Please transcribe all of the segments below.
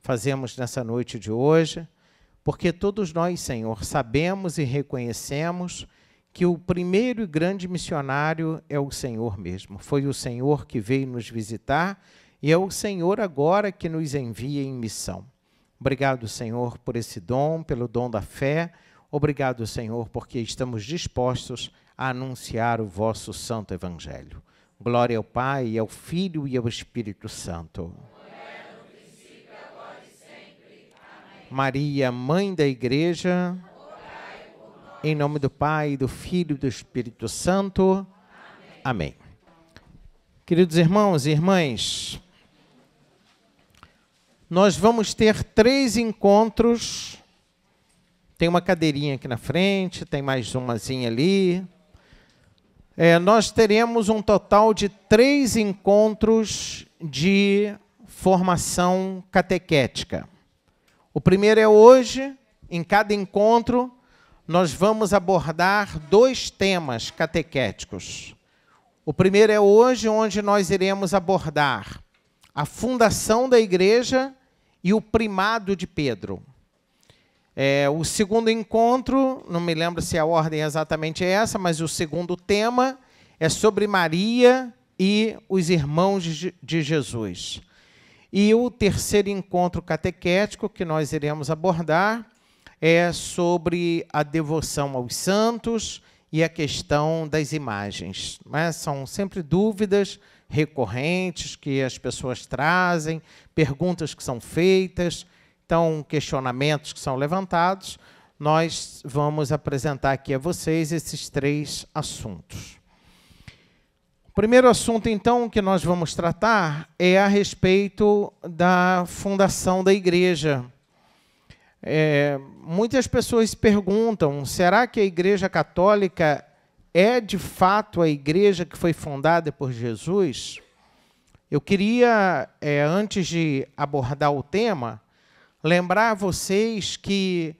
fazemos nessa noite de hoje, porque todos nós, Senhor, sabemos e reconhecemos que o primeiro e grande missionário é o Senhor mesmo. Foi o Senhor que veio nos visitar e é o Senhor agora que nos envia em missão. Obrigado, Senhor, por esse dom, pelo dom da fé. Obrigado, Senhor, porque estamos dispostos a anunciar o vosso santo evangelho. Glória ao Pai, e ao Filho e ao Espírito Santo. Maria, Mãe da Igreja, em nome do Pai, do Filho e do Espírito Santo. Amém. Queridos irmãos e irmãs, nós vamos ter 3 encontros. Tem uma cadeirinha aqui na frente, tem mais umazinha ali. Nós teremos um total de 3 encontros de formação catequética. O primeiro é hoje. Em cada encontro, nós vamos abordar 2 temas catequéticos. O primeiro é hoje, onde nós iremos abordar a fundação da igreja e o primado de Pedro. O segundo encontro, não me lembro se a ordem é exatamente essa, mas o segundo tema é sobre Maria e os irmãos de Jesus. E o terceiro encontro catequético que nós iremos abordar é sobre a devoção aos santos e a questão das imagens. São sempre dúvidas recorrentes que as pessoas trazem, perguntas que são feitas, então questionamentos que são levantados. Nós vamos apresentar aqui a vocês esses 3 assuntos. O primeiro assunto, então, que nós vamos tratar é a respeito da fundação da igreja. Muitas pessoas perguntam, será que a Igreja Católica é, de fato, a igreja que foi fundada por Jesus? Eu queria, antes de abordar o tema, lembrar a vocês que,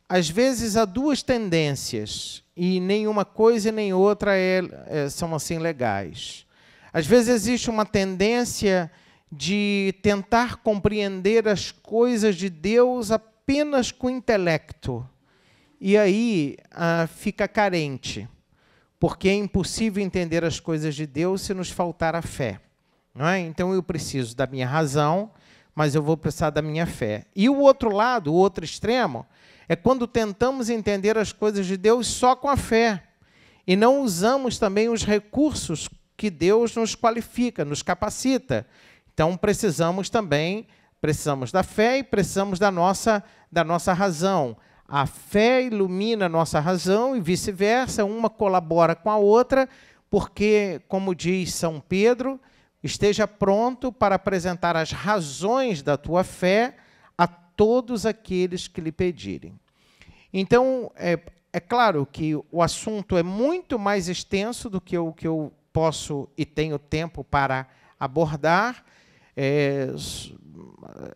às vezes, há 2 tendências, e nenhuma coisa e nem outra são assim legais. Às vezes existe uma tendência de tentar compreender as coisas de Deus apenas com o intelecto. E aí fica carente, porque é impossível entender as coisas de Deus se nos faltar a fé. Não é? Então eu preciso da minha razão, mas eu vou precisar da minha fé. E o outro lado, o outro extremo, é quando tentamos entender as coisas de Deus só com a fé, e não usamos também os recursos que Deus nos qualifica, nos capacita. Então, precisamos da fé e precisamos da nossa razão. A fé ilumina a nossa razão e vice-versa, uma colabora com a outra, porque, como diz São Pedro, esteja pronto para apresentar as razões da tua fé a todos aqueles que lhe pedirem. Então, é claro que o assunto é muito mais extenso do que o que eu posso e tenho tempo para abordar.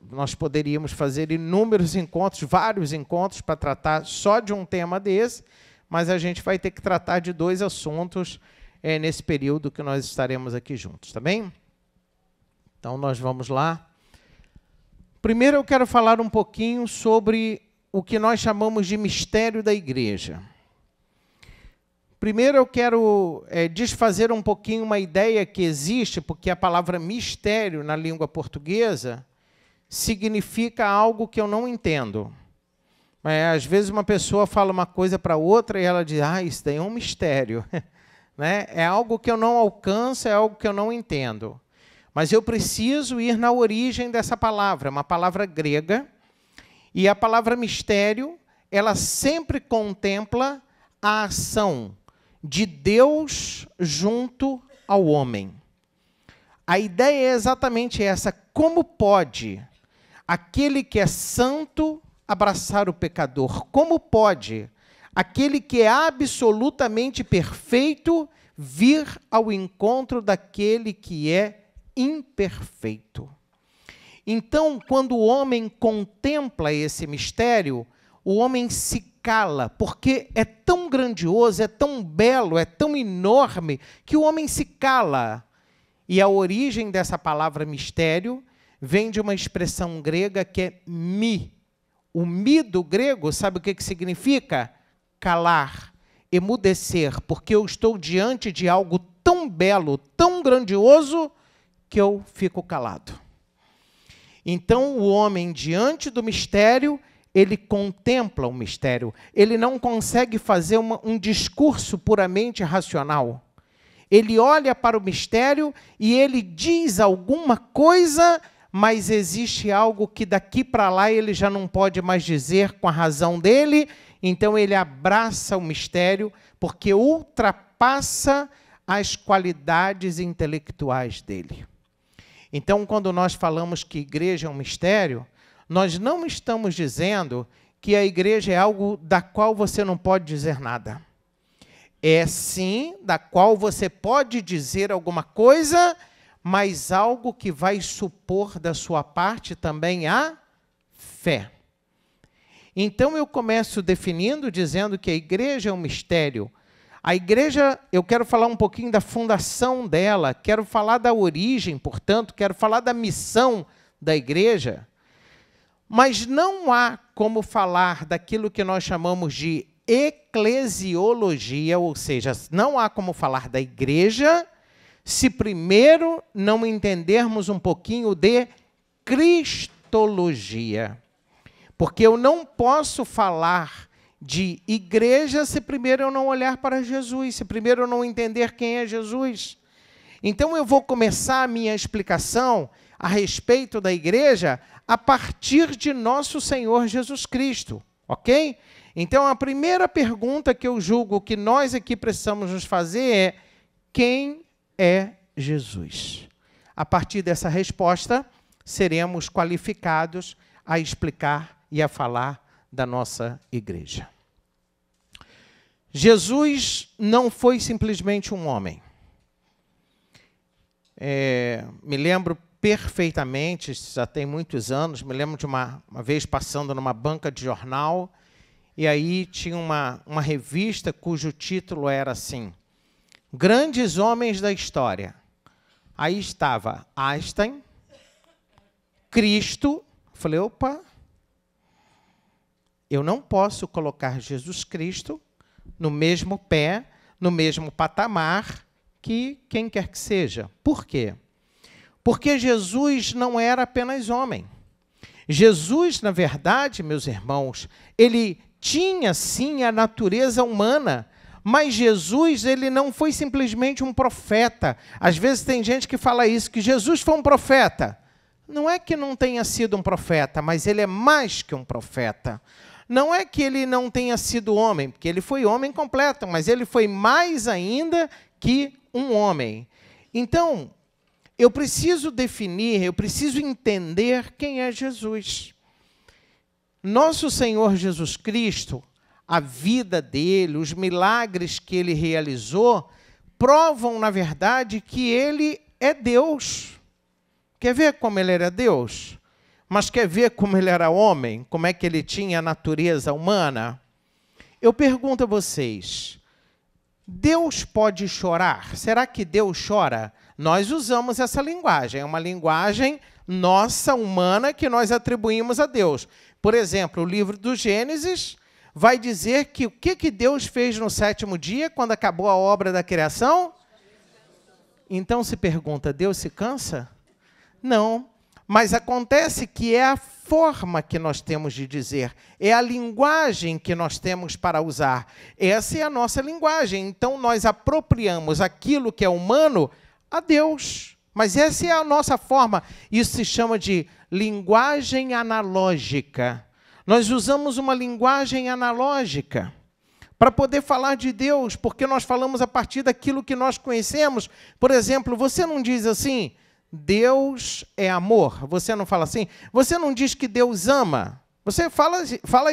Nós poderíamos fazer inúmeros encontros, vários encontros, para tratar só de um tema desse, mas a gente vai ter que tratar de 2 assuntos nesse período que nós estaremos aqui juntos, tá bem? Então, nós vamos lá. Primeiro, eu quero falar um pouquinho sobre o que nós chamamos de mistério da igreja. Primeiro, eu quero desfazer um pouquinho uma ideia que existe, porque a palavra mistério, na língua portuguesa, significa algo que eu não entendo. Às vezes, uma pessoa fala uma coisa para outra e ela diz, isso daí é um mistério. É algo que eu não alcanço, é algo que eu não entendo. Mas eu preciso ir na origem dessa palavra, uma palavra grega, e a palavra mistério, ela sempre contempla a ação de Deus junto ao homem. A ideia é exatamente essa: como pode aquele que é santo abraçar o pecador? Como pode aquele que é absolutamente perfeito vir ao encontro daquele que é imperfeito? Então, quando o homem contempla esse mistério, o homem se cala, porque é tão grandioso, é tão belo, é tão enorme, que o homem se cala. E a origem dessa palavra mistério vem de uma expressão grega que é mi. O mi do grego, sabe o que significa? Calar, emudecer, porque eu estou diante de algo tão belo, tão grandioso, que eu fico calado. Então, o homem, diante do mistério, ele contempla o mistério. Ele não consegue fazer um discurso puramente racional. Ele olha para o mistério e ele diz alguma coisa, mas existe algo que daqui para lá ele já não pode mais dizer com a razão dele, então ele abraça o mistério, porque ultrapassa as qualidades intelectuais dele. Então, quando nós falamos que igreja é um mistério, nós não estamos dizendo que a igreja é algo da qual você não pode dizer nada. É sim da qual você pode dizer alguma coisa, mas algo que vai supor da sua parte também a fé. Então, eu começo definindo, dizendo que a igreja é um mistério. A igreja, eu quero falar um pouquinho da fundação dela, quero falar da origem, portanto, quero falar da missão da igreja, mas não há como falar daquilo que nós chamamos de eclesiologia, ou seja, não há como falar da igreja se primeiro não entendermos um pouquinho de cristologia. Porque eu não posso falar de igreja se primeiro eu não olhar para Jesus, se primeiro eu não entender quem é Jesus. Então eu vou começar a minha explicação a respeito da igreja a partir de nosso Senhor Jesus Cristo, ok? Então a primeira pergunta que eu julgo que nós aqui precisamos nos fazer é: quem é Jesus? A partir dessa resposta, seremos qualificados a explicar e a falar da nossa igreja. Jesus não foi simplesmente um homem. Me lembro perfeitamente, já tem muitos anos, me lembro de uma vez passando numa banca de jornal, e aí tinha uma revista cujo título era assim: Grandes Homens da História. Aí estava Einstein, Cristo. Falei, opa, eu não posso colocar Jesus Cristo no mesmo pé, no mesmo patamar que quem quer que seja. Por quê? Porque Jesus não era apenas homem. Jesus, na verdade, meus irmãos, ele tinha sim a natureza humana, mas Jesus, ele não foi simplesmente um profeta. Às vezes tem gente que fala isso, que Jesus foi um profeta. Não é que não tenha sido um profeta, mas ele é mais que um profeta. Não é que ele não tenha sido homem, porque ele foi homem completo, mas ele foi mais ainda que um homem. Então, eu preciso definir, eu preciso entender quem é Jesus. Nosso Senhor Jesus Cristo, a vida dele, os milagres que ele realizou, provam, na verdade, que ele é Deus. Quer ver como ele era Deus? Mas quer ver como ele era homem? Como é que ele tinha a natureza humana? Eu pergunto a vocês, Deus pode chorar? Será que Deus chora? Nós usamos essa linguagem, é uma linguagem nossa, humana, que nós atribuímos a Deus. Por exemplo, o livro do Gênesis vai dizer que o que Deus fez no 7º dia, quando acabou a obra da criação? Então se pergunta, Deus se cansa? Não, mas acontece que é a forma que nós temos de dizer, é a linguagem que nós temos para usar. Essa é a nossa linguagem, então nós apropriamos aquilo que é humano a Deus. Mas essa é a nossa forma, isso se chama de linguagem analógica. Nós usamos uma linguagem analógica para poder falar de Deus, porque nós falamos a partir daquilo que nós conhecemos. Por exemplo, você não diz assim, Deus é amor. Você não fala assim. Você não diz que Deus ama. Você fala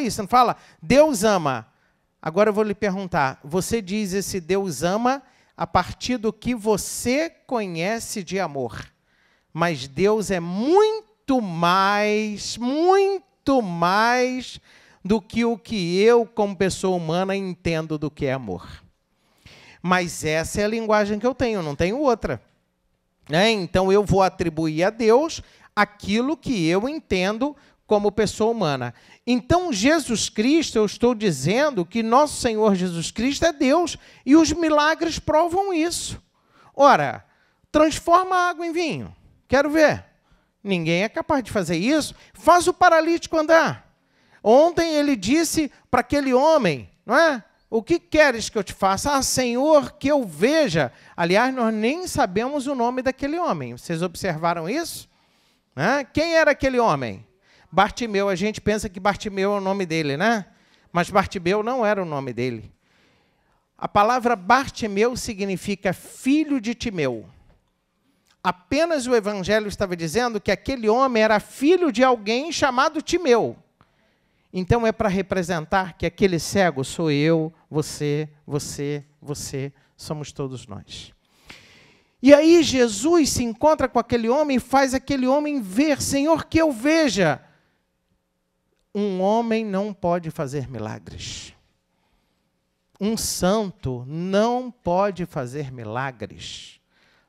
isso, não fala? Deus ama. Agora eu vou lhe perguntar, você diz esse Deus ama a partir do que você conhece de amor. Mas Deus é muito mais do que o que eu, como pessoa humana, entendo do que é amor. Mas essa é a linguagem que eu tenho, não tenho outra. Então, eu vou atribuir a Deus aquilo que eu entendo como pessoa humana. Então, Jesus Cristo, eu estou dizendo que nosso Senhor Jesus Cristo é Deus, e os milagres provam isso. Ora, transforma a água em vinho. Quero ver. Ninguém é capaz de fazer isso. Faz o paralítico andar. Ontem ele disse para aquele homem, não é? O que queres que eu te faça? Ah, Senhor, que eu veja. Aliás, nós nem sabemos o nome daquele homem. Vocês observaram isso? Quem era aquele homem? Bartimeu. A gente pensa que Bartimeu é o nome dele, né? Mas Bartimeu não era o nome dele. A palavra Bartimeu significa filho de Timeu. Apenas o Evangelho estava dizendo que aquele homem era filho de alguém chamado Timeu. Então é para representar que aquele cego sou eu, você, somos todos nós. E aí Jesus se encontra com aquele homem e faz aquele homem ver. Senhor, que eu veja. Um homem não pode fazer milagres. Um santo não pode fazer milagres.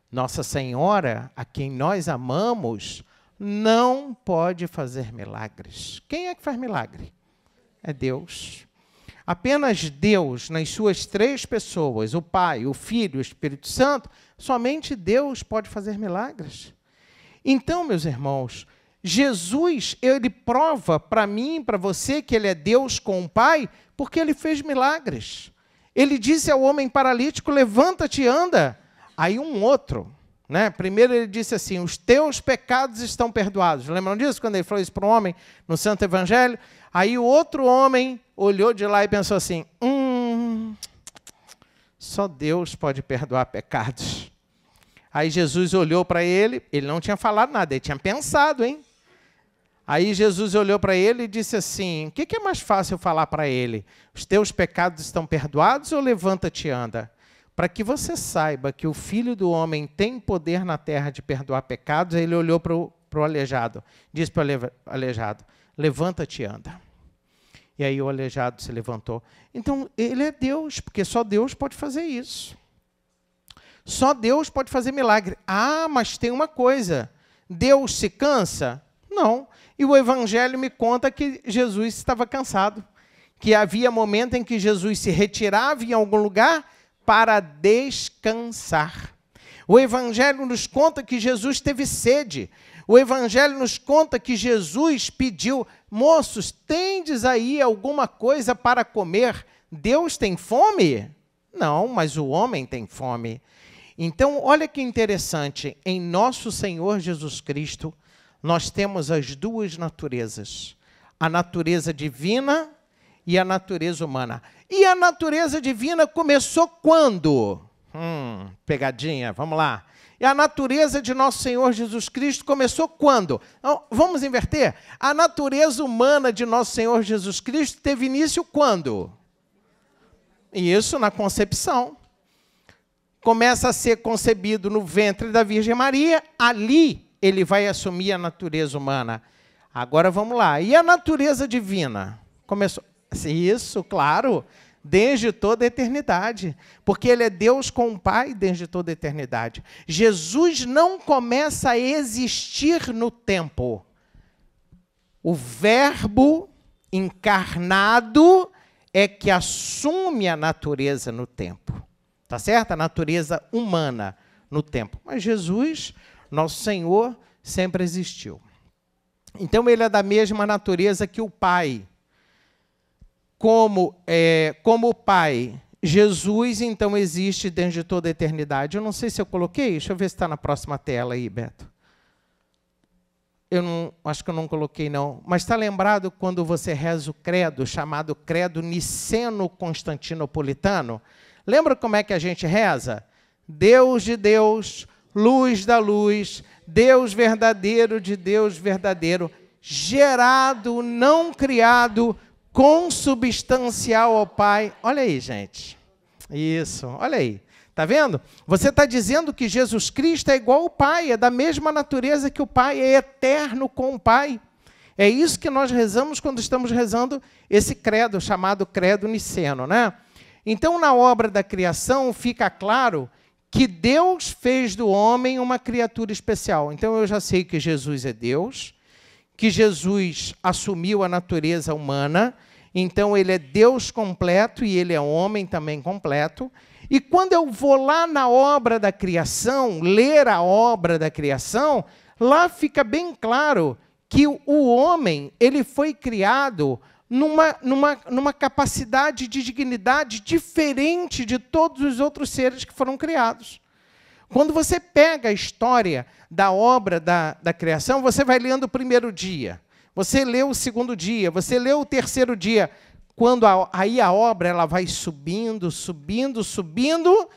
Nossa Senhora, a quem nós amamos, não pode fazer milagres. Quem é que faz milagre? É Deus. Apenas Deus, nas suas três pessoas, o Pai, o Filho e o Espírito Santo, somente Deus pode fazer milagres. Então, meus irmãos, Jesus, ele prova para mim e para você que ele é Deus com o Pai, porque ele fez milagres. Ele disse ao homem paralítico, levanta-te e anda. Aí um outro, né? Primeiro ele disse assim, os teus pecados estão perdoados. Lembram disso, quando ele falou isso para um homem no Santo Evangelho? Aí o outro homem olhou de lá e pensou assim, só Deus pode perdoar pecados. Aí Jesus olhou para ele não tinha falado nada, ele tinha pensado, hein? Aí Jesus olhou para ele e disse assim, o que é mais fácil falar para ele? Os teus pecados estão perdoados ou levanta-te e anda? Para que você saiba que o Filho do Homem tem poder na terra de perdoar pecados, ele olhou para o aleijado, disse para o aleijado, levanta-te e anda. E aí o aleijado se levantou. Então, ele é Deus, porque só Deus pode fazer isso. Só Deus pode fazer milagre. Ah, mas tem uma coisa, Deus se cansa? Não. E o Evangelho me conta que Jesus estava cansado, que havia momento em que Jesus se retirava em algum lugar para descansar. O Evangelho nos conta que Jesus teve sede. O Evangelho nos conta que Jesus pediu, moços, tendes aí alguma coisa para comer? Deus tem fome? Não, mas o homem tem fome. Então, olha que interessante, em nosso Senhor Jesus Cristo, nós temos as duas naturezas, a natureza divina e a natureza humana. E a natureza divina começou quando? Pegadinha, vamos lá. E a natureza de nosso Senhor Jesus Cristo começou quando? Então, vamos inverter? A natureza humana de nosso Senhor Jesus Cristo teve início quando? Isso, na concepção. Começa a ser concebido no ventre da Virgem Maria, ali ele vai assumir a natureza humana. Agora vamos lá. E a natureza divina? Começou. Isso, claro, desde toda a eternidade. Porque ele é Deus com o Pai desde toda a eternidade. Jesus não começa a existir no tempo. O Verbo encarnado é que assume a natureza no tempo. Tá certo? A natureza humana no tempo. Mas Jesus, nosso Senhor, sempre existiu. Então, ele é da mesma natureza que o Pai. Como o Pai, Jesus, então, existe desde toda a eternidade. Eu não sei se eu coloquei, deixa eu ver se está na próxima tela aí, Beto. Eu não, acho que eu não coloquei, não. Mas está lembrado quando você reza o credo, chamado credo niceno-constantinopolitano? Lembra como é que a gente reza? Deus de Deus, luz da luz, Deus verdadeiro de Deus verdadeiro, gerado, não criado, consubstancial ao Pai. Olha aí, gente. Isso, olha aí. Está vendo? Você está dizendo que Jesus Cristo é igual ao Pai, é da mesma natureza que o Pai, é eterno com o Pai. É isso que nós rezamos quando estamos rezando esse credo, chamado credo niceno, né? Então, na obra da criação, fica claro que Deus fez do homem uma criatura especial. Então, eu já sei que Jesus é Deus, que Jesus assumiu a natureza humana, então ele é Deus completo e ele é homem também completo. E quando eu vou lá na obra da criação, ler a obra da criação, lá fica bem claro que o homem ele foi criado numa capacidade de dignidade diferente de todos os outros seres que foram criados. Quando você pega a história da obra da criação, você vai lendo o primeiro dia, você lê o segundo dia, você lê o terceiro dia, quando aí a obra ela vai subindo, subindo, subindo,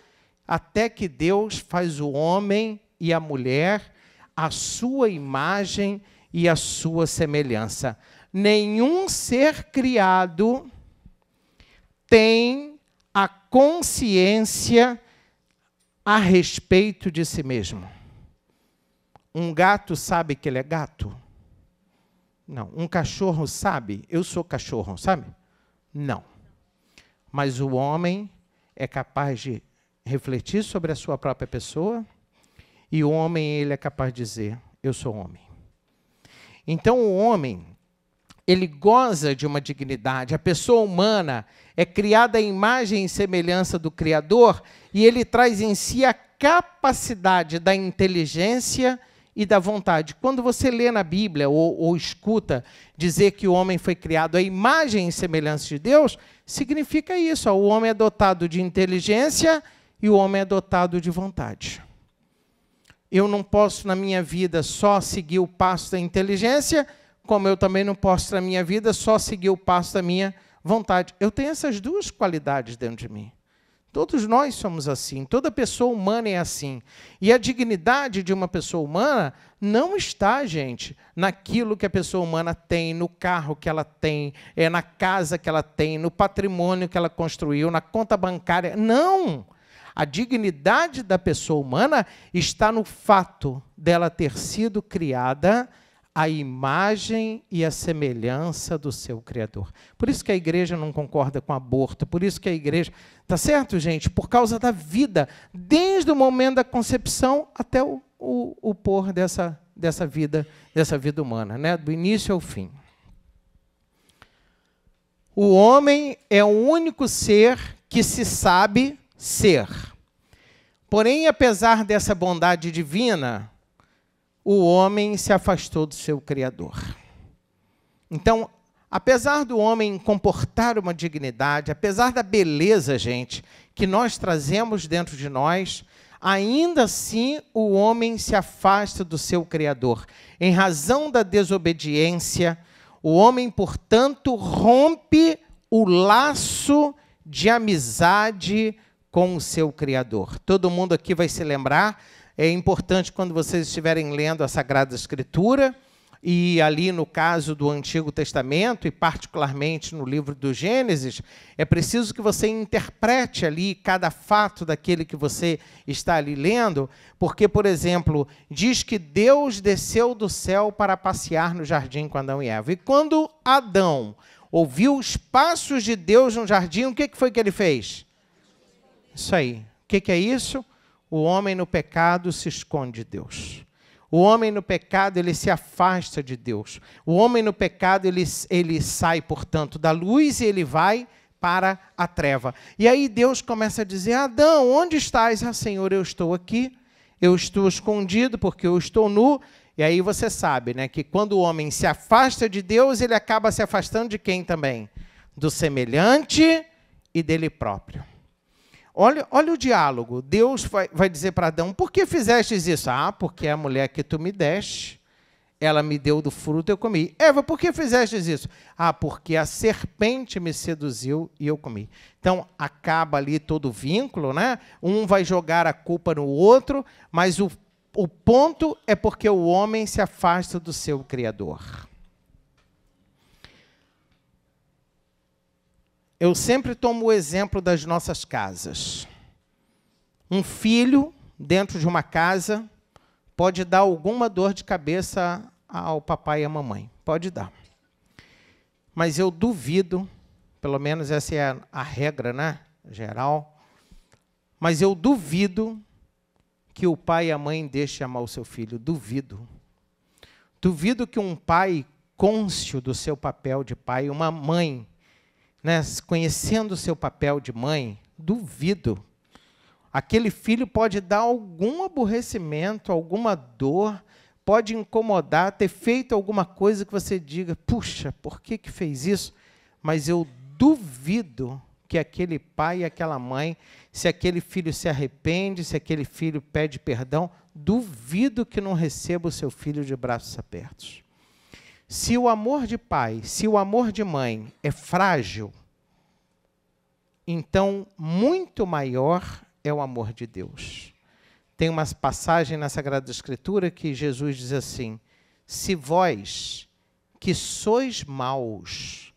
até que Deus faz o homem e a mulher à sua imagem e à sua semelhança. Nenhum ser criado tem a consciência a respeito de si mesmo. Um gato sabe que ele é gato? Não. Um cachorro sabe? Eu sou cachorro, sabe? Não. Mas o homem é capaz de refletir sobre a sua própria pessoa e o homem ele é capaz de dizer, eu sou homem. Então o homem, ele goza de uma dignidade. A pessoa humana é criada à imagem e semelhança do Criador e ele traz em si a capacidade da inteligência e da vontade. Quando você lê na Bíblia ou escuta dizer que o homem foi criado à imagem e semelhança de Deus, significa isso. O homem é dotado de inteligência e o homem é dotado de vontade. Eu não posso, na minha vida, só seguir o passo da inteligência, como eu também não posso, na minha vida, só seguir o passo da minha vontade. Eu tenho essas duas qualidades dentro de mim. Todos nós somos assim, toda pessoa humana é assim. E a dignidade de uma pessoa humana não está, gente, naquilo que a pessoa humana tem, no carro que ela tem, na casa que ela tem, no patrimônio que ela construiu, na conta bancária. Não! A dignidade da pessoa humana está no fato dela ter sido criada à imagem e à semelhança do seu Criador. Por isso que a igreja não concorda com aborto, por isso que a igreja... Tá certo, gente? Por causa da vida, desde o momento da concepção até o pôr dessa vida humana, né? Do início ao fim. O homem é o único ser que se sabe ser. Porém, apesar dessa bondade divina, o homem se afastou do seu Criador. Então, apesar do homem comportar uma dignidade, apesar da beleza, gente, que nós trazemos dentro de nós, ainda assim o homem se afasta do seu Criador. Em razão da desobediência, o homem, portanto, rompe o laço de amizade com o seu Criador. Todo mundo aqui vai se lembrar. É importante quando vocês estiverem lendo a Sagrada Escritura, e ali no caso do Antigo Testamento, e particularmente no livro do Gênesis, é preciso que você interprete ali cada fato daquele que você está ali lendo, porque, por exemplo, diz que Deus desceu do céu para passear no jardim com Adão e Eva. E quando Adão ouviu os passos de Deus no jardim, o que foi que ele fez? Isso aí. O que é isso? O homem no pecado se esconde de Deus. O homem no pecado, ele se afasta de Deus. O homem no pecado, ele sai, portanto, da luz e ele vai para a treva. E aí Deus começa a dizer, Adão, onde estás? Ah, Senhor, eu estou aqui. Eu estou escondido porque eu estou nu. E aí você sabe, né, que quando o homem se afasta de Deus, ele acaba se afastando de quem também? Do semelhante e dele próprio. Olha o diálogo. Deus vai dizer para Adão, por que fizestes isso? Ah, porque a mulher que tu me deste, ela me deu do fruto e eu comi. Eva, por que fizestes isso? Ah, porque a serpente me seduziu e eu comi. Então, acaba ali todo o vínculo, né? Um vai jogar a culpa no outro, mas o ponto é porque o homem se afasta do seu Criador. Eu sempre tomo o exemplo das nossas casas. Um filho dentro de uma casa pode dar alguma dor de cabeça ao papai e à mamãe. Pode dar. Mas eu duvido, pelo menos essa é a regra, né, geral, mas eu duvido que o pai e a mãe deixem de amar o seu filho. Duvido. Duvido que um pai cônscio do seu papel de pai, uma mãe, né, conhecendo o seu papel de mãe, duvido. Aquele filho pode dar algum aborrecimento, alguma dor, pode incomodar, ter feito alguma coisa que você diga, puxa, por que fez isso? Mas eu duvido que aquele pai e aquela mãe, se aquele filho se arrepende, se aquele filho pede perdão, duvido que não receba o seu filho de braços abertos. Se o amor de pai, se o amor de mãe é frágil, então muito maior é o amor de Deus. Tem uma passagem na Sagrada Escritura que Jesus diz assim, se vós, que sois maus,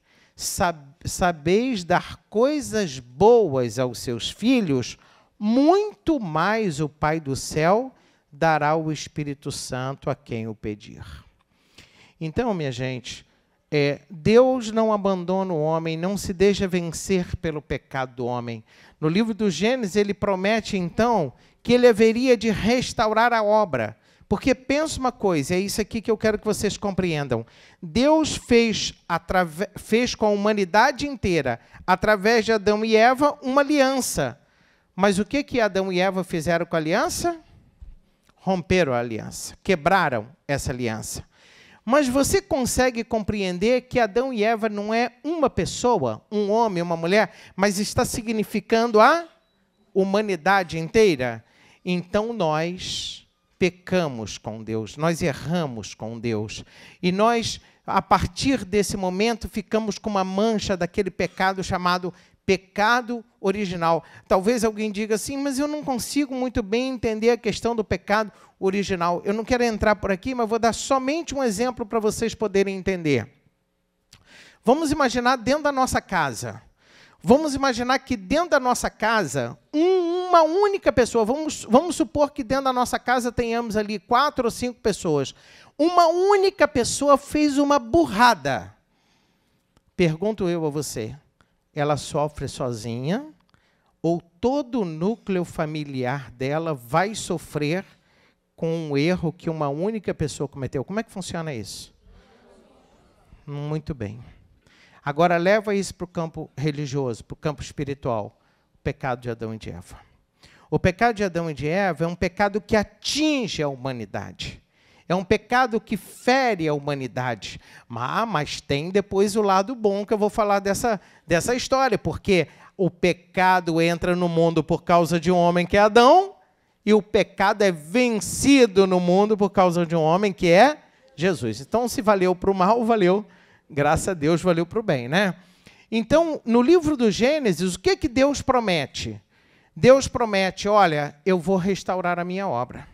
sabeis dar coisas boas aos seus filhos, muito mais o Pai do céu dará o Espírito Santo a quem o pedir. Então, minha gente, Deus não abandona o homem, não se deixa vencer pelo pecado do homem. No livro do Gênesis, ele promete, então, que ele haveria de restaurar a obra. Porque pensa uma coisa, é isso aqui que eu quero que vocês compreendam. Deus fez com a humanidade inteira, através de Adão e Eva, uma aliança. Mas o que Adão e Eva fizeram com a aliança? Romperam a aliança, quebraram essa aliança. Mas você consegue compreender que Adão e Eva não é uma pessoa, um homem, uma mulher, mas está significando a humanidade inteira? Então nós pecamos com Deus, nós erramos com Deus. E nós, a partir desse momento, ficamos com uma mancha daquele pecado chamado pecado original. Talvez alguém diga assim, mas eu não consigo muito bem entender a questão do pecado original. Eu não quero entrar por aqui, mas vou dar somente um exemplo para vocês poderem entender. Vamos imaginar dentro da nossa casa. Vamos imaginar que dentro da nossa casa, uma única pessoa, vamos supor que dentro da nossa casa tenhamos ali 4 ou 5 pessoas. Uma única pessoa fez uma burrada. Pergunto eu a você, ela sofre sozinha ou todo o núcleo familiar dela vai sofrer com um erro que uma única pessoa cometeu? Como é que funciona isso? Muito bem. Agora, leva isso para o campo religioso, para o campo espiritual. O pecado de Adão e de Eva. O pecado de Adão e de Eva é um pecado que atinge a humanidade. É um pecado que fere a humanidade. Mas tem depois o lado bom que eu vou falar dessa história. Porque o pecado entra no mundo por causa de um homem que é Adão, e o pecado é vencido no mundo por causa de um homem que é Jesus. Então, se valeu para o mal, valeu. Graças a Deus, valeu para o bem, né? Então, no livro do Gênesis, o que Deus promete? Deus promete, olha, eu vou restaurar a minha obra.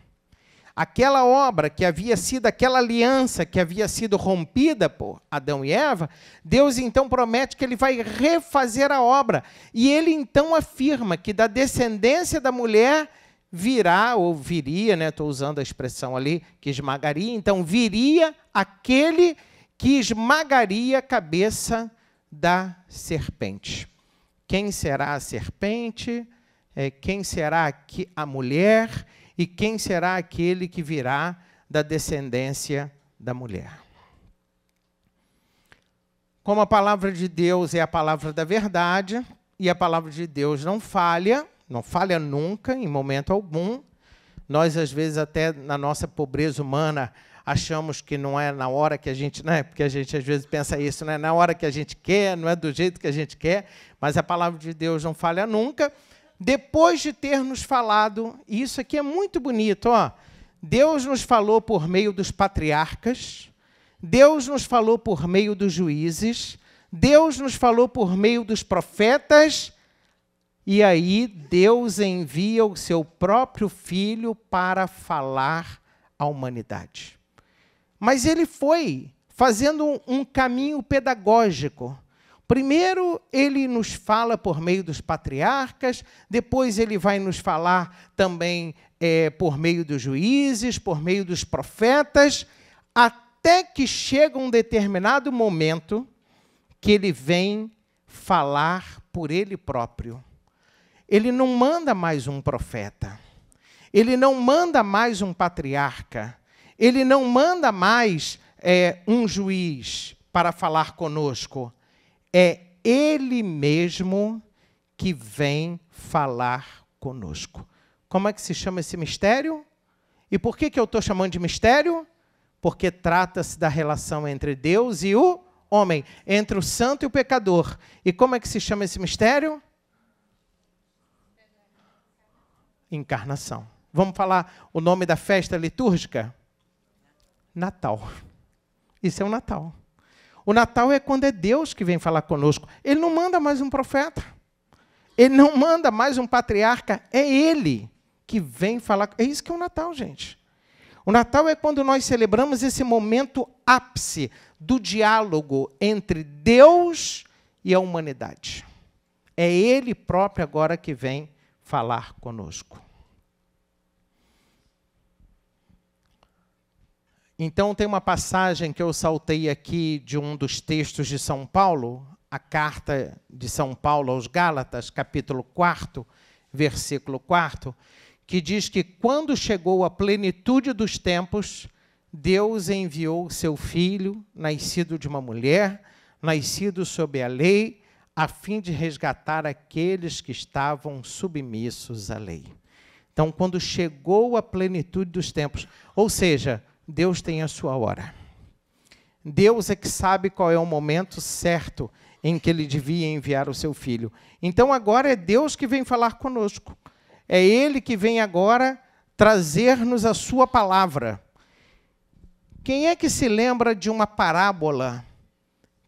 Aquela obra que havia sido, aquela aliança que havia sido rompida por Adão e Eva, Deus então promete que ele vai refazer a obra. E ele então afirma que da descendência da mulher virá, ou viria, né? Estou usando a expressão ali, que esmagaria, então viria aquele que esmagaria a cabeça da serpente. Quem será a serpente? Quem será a mulher? E quem será aquele que virá da descendência da mulher? Como a palavra de Deus é a palavra da verdade, e a palavra de Deus não falha nunca, em momento algum. Nós, às vezes, até na nossa pobreza humana, achamos que não é na hora que a gente... Né? Porque a gente, às vezes, pensa isso, não é na hora que a gente quer, não é do jeito que a gente quer, mas a palavra de Deus não falha nunca. Depois de ter nos falado, e isso aqui é muito bonito, ó, Deus nos falou por meio dos patriarcas, Deus nos falou por meio dos juízes, Deus nos falou por meio dos profetas, e aí Deus envia o seu próprio Filho para falar à humanidade. Mas ele foi fazendo um caminho pedagógico. Primeiro, ele nos fala por meio dos patriarcas, depois ele vai nos falar também por meio dos juízes, por meio dos profetas, até que chega um determinado momento que ele vem falar por ele próprio. Ele não manda mais um profeta. Ele não manda mais um patriarca. Ele não manda mais um juiz para falar conosco. É Ele mesmo que vem falar conosco. Como é que se chama esse mistério? E por que eu estou chamando de mistério? Porque trata-se da relação entre Deus e o homem, entre o santo e o pecador. E como é que se chama esse mistério? Encarnação. Vamos falar o nome da festa litúrgica? Natal. Isso é o Natal. O Natal é quando é Deus que vem falar conosco. Ele não manda mais um profeta. Ele não manda mais um patriarca. É Ele que vem falar. É isso que é o Natal, gente. O Natal é quando nós celebramos esse momento ápice do diálogo entre Deus e a humanidade. É Ele próprio agora que vem falar conosco. Então, tem uma passagem que eu saltei aqui de um dos textos de São Paulo, a carta de São Paulo aos Gálatas, capítulo 4, versículo 4, que diz que quando chegou a plenitude dos tempos, Deus enviou o seu Filho, nascido de uma mulher, nascido sob a lei, a fim de resgatar aqueles que estavam submissos à lei. Então, quando chegou a plenitude dos tempos, ou seja, Deus tem a sua hora. Deus é que sabe qual é o momento certo em que Ele devia enviar o seu Filho. Então, agora é Deus que vem falar conosco. É Ele que vem agora trazer-nos a sua palavra. Quem é que se lembra de uma parábola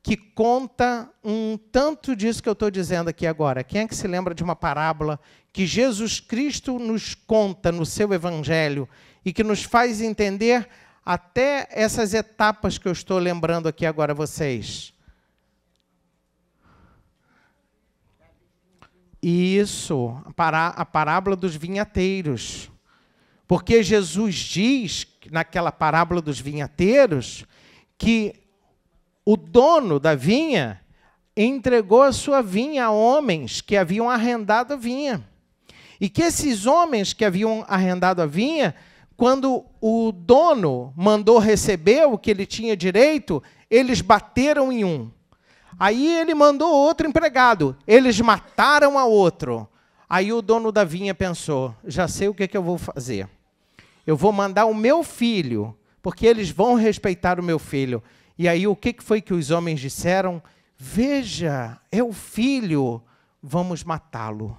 que conta um tanto disso que eu estou dizendo aqui agora? Quem é que se lembra de uma parábola que Jesus Cristo nos conta no seu Evangelho e que nos faz entender até essas etapas que eu estou lembrando aqui agora a vocês? Isso, a parábola dos vinhateiros. Porque Jesus diz, naquela parábola dos vinhateiros, que o dono da vinha entregou a sua vinha a homens que haviam arrendado a vinha. E que esses homens que haviam arrendado a vinha, quando o dono mandou receber o que ele tinha direito, eles bateram em um. Aí ele mandou outro empregado, eles mataram a outro. Aí o dono da vinha pensou, já sei o que eu vou fazer. Eu vou mandar o meu filho, porque eles vão respeitar o meu filho. E aí o que foi que os homens disseram? Veja, é o filho, vamos matá-lo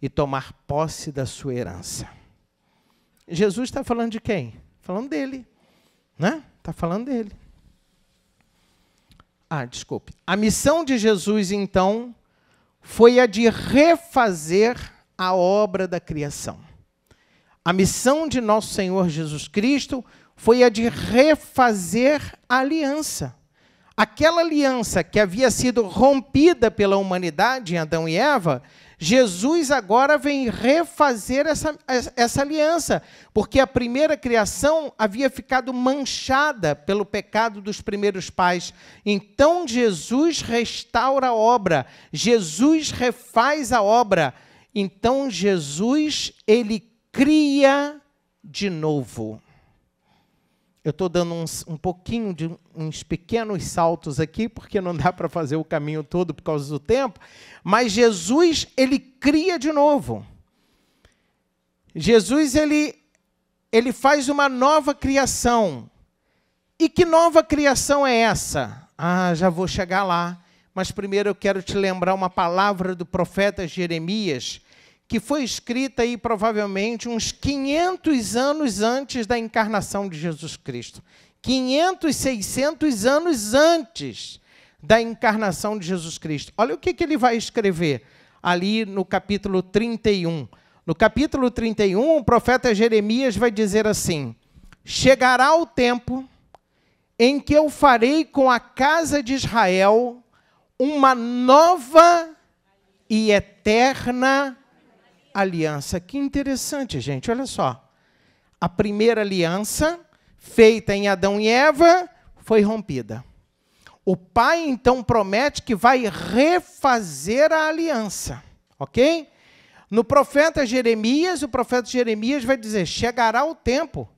e tomar posse da sua herança. Jesus está falando de quem? Falando dele, né? Está falando dele. Desculpe. A missão de Jesus, então, foi a de refazer a obra da criação. A missão de nosso Senhor Jesus Cristo foi a de refazer a aliança. Aquela aliança que havia sido rompida pela humanidade em Adão e Eva, Jesus agora vem refazer essa aliança, porque a primeira criação havia ficado manchada pelo pecado dos primeiros pais. Então, Jesus restaura a obra, Jesus refaz a obra. Então, Jesus, ele cria de novo. Eu estou dando um pouquinho de uns pequenos saltos aqui, porque não dá para fazer o caminho todo por causa do tempo, mas Jesus, ele cria de novo. Jesus, ele faz uma nova criação. E que nova criação é essa? Já vou chegar lá, mas primeiro eu quero te lembrar uma palavra do profeta Jeremias, que foi escrita aí provavelmente uns 500 anos antes da encarnação de Jesus Cristo. 500, 600 anos antes da encarnação de Jesus Cristo. Olha o que ele vai escrever ali no capítulo 31. No capítulo 31, o profeta Jeremias vai dizer assim: chegará o tempo em que eu farei com a casa de Israel uma nova e eterna aliança. Que interessante, gente, olha só. A primeira aliança, feita em Adão e Eva, foi rompida. O Pai, então, promete que vai refazer a aliança, ok? No profeta Jeremias, o profeta Jeremias vai dizer, chegará o tempo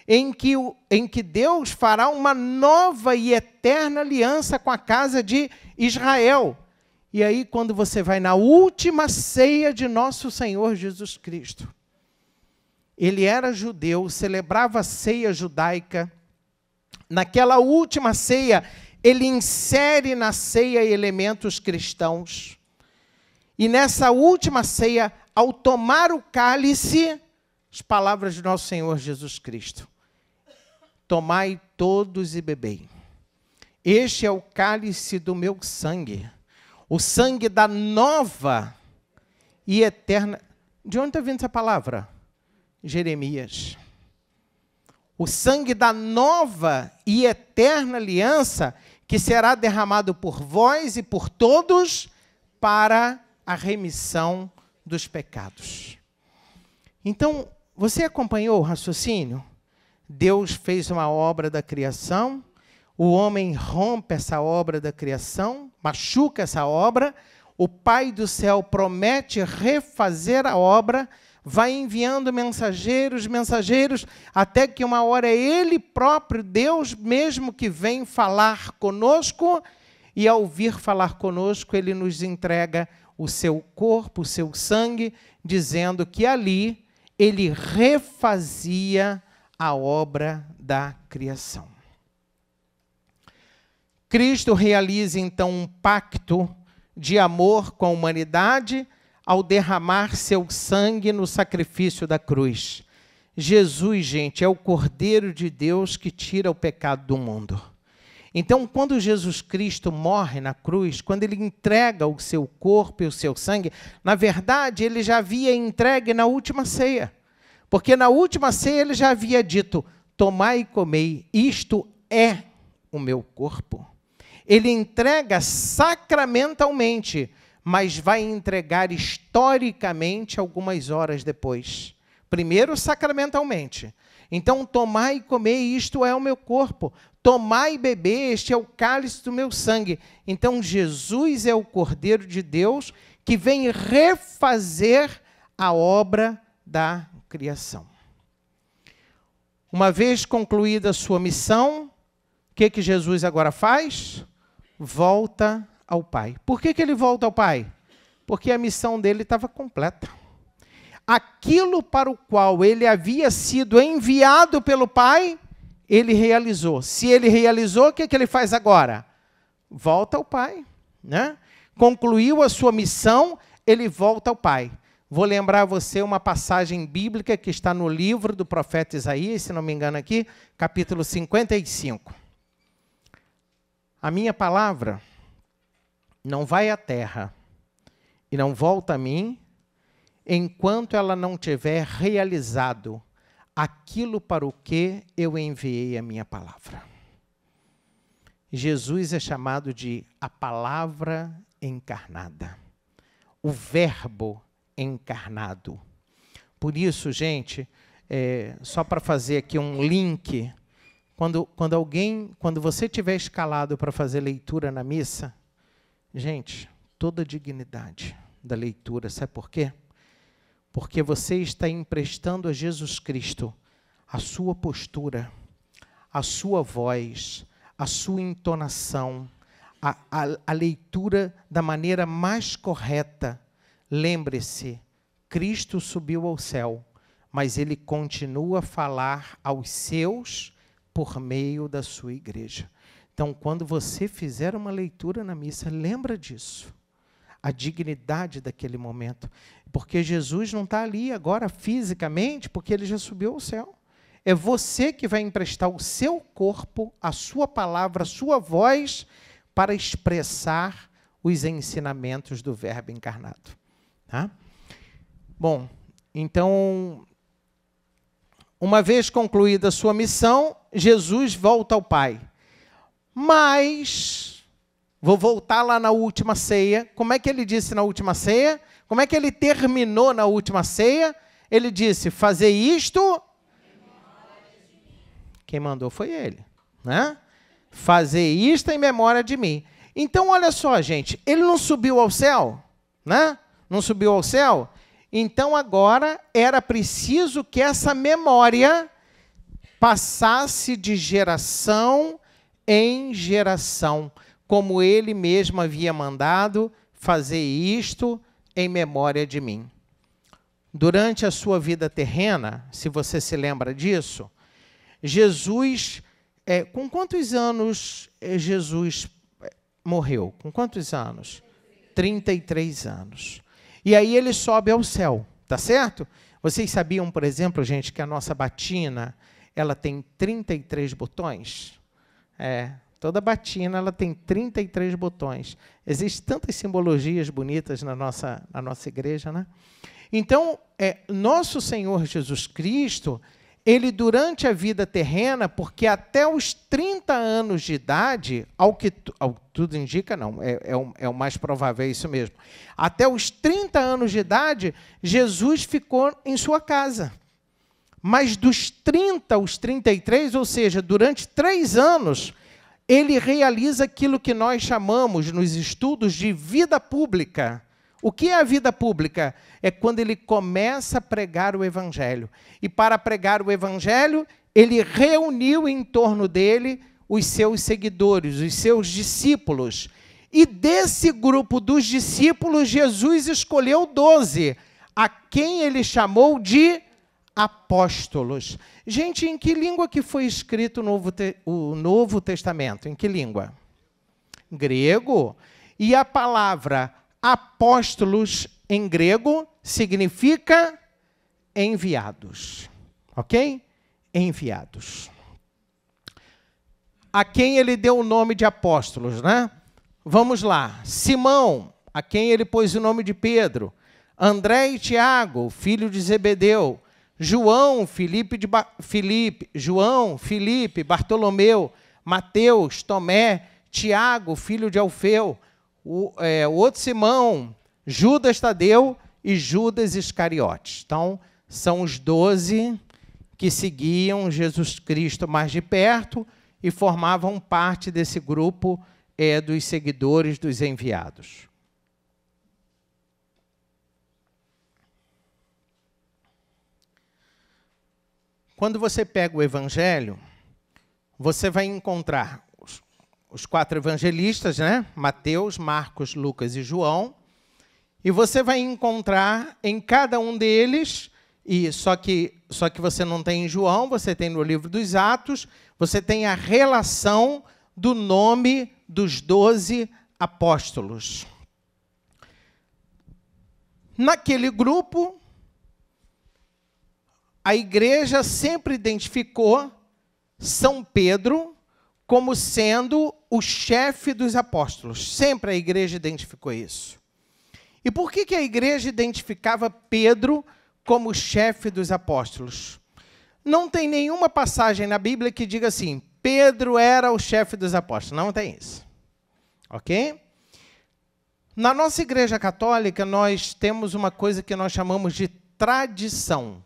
em que Deus fará uma nova e eterna aliança com a casa de Israel. E aí, quando você vai na última ceia de nosso Senhor Jesus Cristo, ele era judeu, celebrava a ceia judaica. Naquela última ceia, ele insere na ceia elementos cristãos. E nessa última ceia, ao tomar o cálice, as palavras de nosso Senhor Jesus Cristo: tomai todos e bebei. Este é o cálice do meu sangue, o sangue da nova e eterna... De onde está vindo essa palavra? Jeremias. O sangue da nova e eterna aliança, que será derramado por vós e por todos para a remissão dos pecados. Então, você acompanhou o raciocínio? Deus fez uma obra da criação, o homem rompe essa obra da criação, machuca essa obra, o Pai do céu promete refazer a obra, vai enviando mensageiros, até que uma hora é Ele próprio, Deus mesmo, que vem falar conosco, e ao vir falar conosco, Ele nos entrega o seu corpo, o seu sangue, dizendo que ali Ele refazia a obra da criação. Cristo realiza, então, um pacto de amor com a humanidade, ao derramar seu sangue no sacrifício da cruz. Jesus, gente, é o Cordeiro de Deus que tira o pecado do mundo. Então, quando Jesus Cristo morre na cruz, quando ele entrega o seu corpo e o seu sangue, na verdade, ele já havia entregue na última ceia. Porque na última ceia ele já havia dito, tomai e comei, isto é o meu corpo. Ele entrega sacramentalmente, mas vai entregar historicamente algumas horas depois. Primeiro, sacramentalmente. Então, tomai e comei, isto é o meu corpo. Tomai e bebei, este é o cálice do meu sangue. Então, Jesus é o Cordeiro de Deus que vem refazer a obra da criação. Uma vez concluída a sua missão, o que Jesus agora faz? Volta ao Pai. Por que ele volta ao Pai? Porque a missão dele estava completa. Aquilo para o qual ele havia sido enviado pelo Pai, ele realizou. Se ele realizou, o que ele faz agora? Volta ao Pai, né? Concluiu a sua missão, ele volta ao Pai. Vou lembrar a você uma passagem bíblica que está no livro do profeta Isaías, se não me engano aqui, capítulo 55. A minha palavra não vai à terra e não volta a mim, enquanto ela não tiver realizado aquilo para o que eu enviei a minha palavra. Jesus é chamado de a palavra encarnada, o verbo encarnado. Por isso, gente, só para fazer aqui um link, quando você tiver escalado para fazer leitura na missa, gente, toda a dignidade da leitura, sabe por quê? Porque você está emprestando a Jesus Cristo a sua postura, a sua voz, a sua entonação, a leitura da maneira mais correta. Lembre-se, Cristo subiu ao céu, mas ele continua a falar aos seus por meio da sua igreja. Então, quando você fizer uma leitura na missa, lembra disso. A dignidade daquele momento. Porque Jesus não está ali agora fisicamente, porque ele já subiu ao céu. É você que vai emprestar o seu corpo, a sua palavra, a sua voz, para expressar os ensinamentos do Verbo encarnado. Tá? Bom, então, uma vez concluída a sua missão, Jesus volta ao Pai. Mas, vou voltar lá na última ceia. Como é que ele disse na última ceia? Como é que ele terminou na última ceia? Ele disse, fazer isto... Quem mandou foi ele, né? Fazer isto em memória de mim. Então, olha só, gente, ele não subiu ao céu, né? Não subiu ao céu? Então, agora, era preciso que essa memória passasse de geração em geração, como ele mesmo havia mandado fazer isto em memória de mim. Durante a sua vida terrena, se você se lembra disso, Jesus, com quantos anos Jesus morreu? Com quantos anos? 33 anos. E aí ele sobe ao céu, tá certo? Vocês sabiam, por exemplo, gente, que a nossa batina, ela tem 33 botões? Toda batina ela tem 33 botões. Existem tantas simbologias bonitas na nossa igreja, né? Então, nosso Senhor Jesus Cristo, ele durante a vida terrena, porque até os 30 anos de idade, ao que tudo indica, não, é o mais provável, é isso mesmo. Até os 30 anos de idade, Jesus ficou em sua casa. Mas dos 30 aos 33, ou seja, durante 3 anos, ele realiza aquilo que nós chamamos nos estudos de vida pública. O que é a vida pública? É quando ele começa a pregar o Evangelho. E para pregar o Evangelho, ele reuniu em torno dele os seus seguidores, os seus discípulos. E desse grupo dos discípulos, Jesus escolheu 12, a quem ele chamou de apóstolos. Gente, em que língua que foi escrito o Novo Testamento? Em que língua? Grego. E a palavra apóstolos em grego significa enviados. Ok? Enviados. A quem ele deu o nome de apóstolos, né? Vamos lá. Simão, a quem ele pôs o nome de Pedro. André e Tiago, filho de Zebedeu. João, Filipe, Bartolomeu, Mateus, Tomé, Tiago, filho de Alfeu, o outro Simão, Judas Tadeu e Judas Iscariotes. Então, são os 12 que seguiam Jesus Cristo mais de perto e formavam parte desse grupo dos seguidores dos enviados. Quando você pega o Evangelho, você vai encontrar os 4 evangelistas, né? Mateus, Marcos, Lucas e João. E você vai encontrar em cada um deles, só que você não tem em João, você tem no livro dos Atos, você tem a relação do nome dos 12 apóstolos. Naquele grupo, a igreja sempre identificou São Pedro como sendo o chefe dos apóstolos. Sempre a igreja identificou isso. E por que a igreja identificava Pedro como chefe dos apóstolos? Não tem nenhuma passagem na Bíblia que diga assim, Pedro era o chefe dos apóstolos. Não tem isso. Ok? Na nossa igreja católica, nós temos uma coisa que nós chamamos de tradição.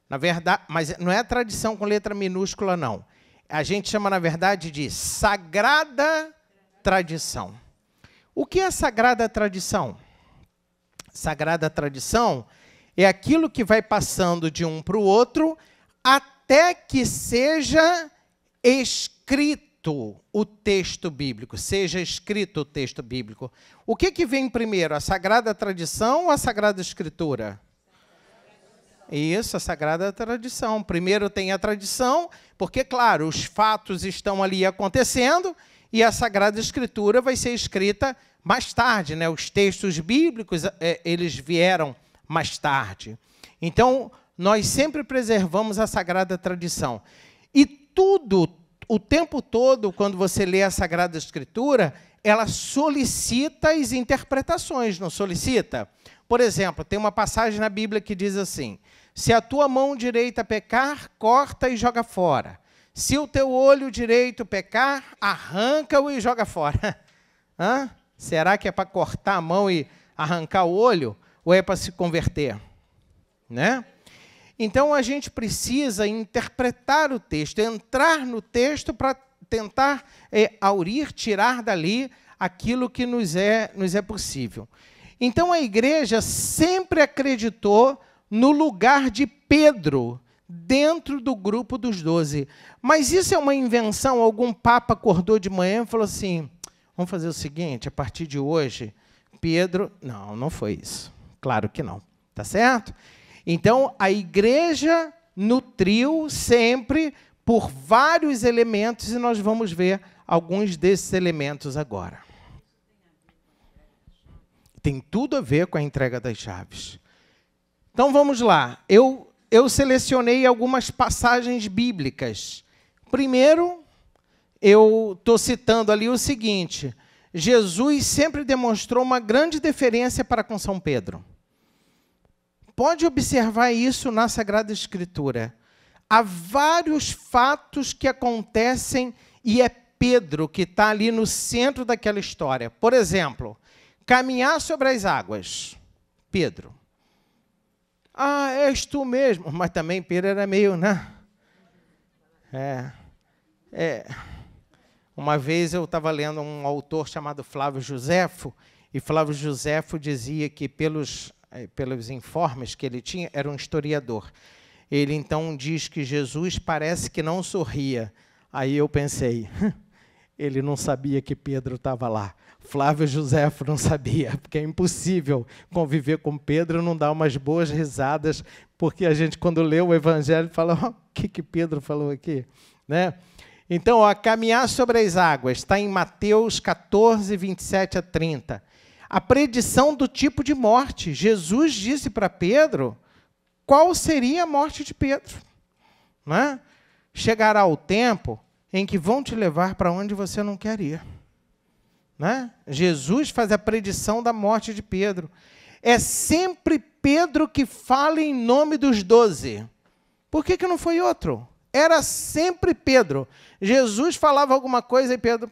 Na verdade, mas não é tradição com letra minúscula, não. A gente chama, na verdade, de sagrada tradição. O que é sagrada tradição? Sagrada tradição é aquilo que vai passando de um para o outro até que seja escrito o texto bíblico, seja escrito o texto bíblico. O que vem primeiro, a sagrada tradição ou a sagrada escritura? Isso, a sagrada tradição. Primeiro tem a tradição, porque, claro, os fatos estão ali acontecendo e a Sagrada Escritura vai ser escrita mais tarde, né? Os textos bíblicos, eles vieram mais tarde. Então, nós sempre preservamos a Sagrada Tradição. E tudo, o tempo todo, quando você lê a Sagrada Escritura, ela solicita as interpretações, não solicita? Por exemplo, tem uma passagem na Bíblia que diz assim, se a tua mão direita pecar, corta e joga fora. Se o teu olho direito pecar, arranca-o e joga fora. Hã? Será que é para cortar a mão e arrancar o olho? Ou é para se converter? Né? Então, a gente precisa interpretar o texto, entrar no texto para tentar aurir, tirar dali aquilo que nos é possível. Então, a igreja sempre acreditou no lugar de Pedro dentro do grupo dos 12. Mas isso é uma invenção? Algum papa acordou de manhã e falou assim, vamos fazer o seguinte, a partir de hoje, Pedro... Não, não foi isso. Claro que não. Tá certo? Então, a igreja nutriu sempre por vários elementos, e nós vamos ver alguns desses elementos agora. Tem tudo a ver com a entrega das chaves. Então, vamos lá. Eu selecionei algumas passagens bíblicas. Primeiro, eu estou citando ali o seguinte, Jesus sempre demonstrou uma grande deferência para com São Pedro. Pode observar isso na Sagrada Escritura. Há vários fatos que acontecem e é Pedro que está ali no centro daquela história. Por exemplo, caminhar sobre as águas. Pedro. Ah, és tu mesmo. Mas também Pedro era meio, né? Uma vez eu estava lendo um autor chamado Flávio Josefo, e Flávio Josefo dizia que, pelos informes que ele tinha, era um historiador. Ele, então, diz que Jesus parece que não sorria. Aí eu pensei, ele não sabia que Pedro estava lá. Flávio Josefo não sabia, porque é impossível conviver com Pedro e não dar umas boas risadas, porque a gente, quando lê o Evangelho, fala, o que Pedro falou aqui? Né? Então, caminhar sobre as águas, está em Mateus 14, 27 a 30. A predição do tipo de morte. Jesus disse para Pedro qual seria a morte de Pedro. Né? Chegará o tempo em que vão te levar para onde você não quer ir. Né? Jesus faz a predição da morte de Pedro. É sempre Pedro que fala em nome dos 12. Por que não foi outro? Era sempre Pedro. Jesus falava alguma coisa e Pedro,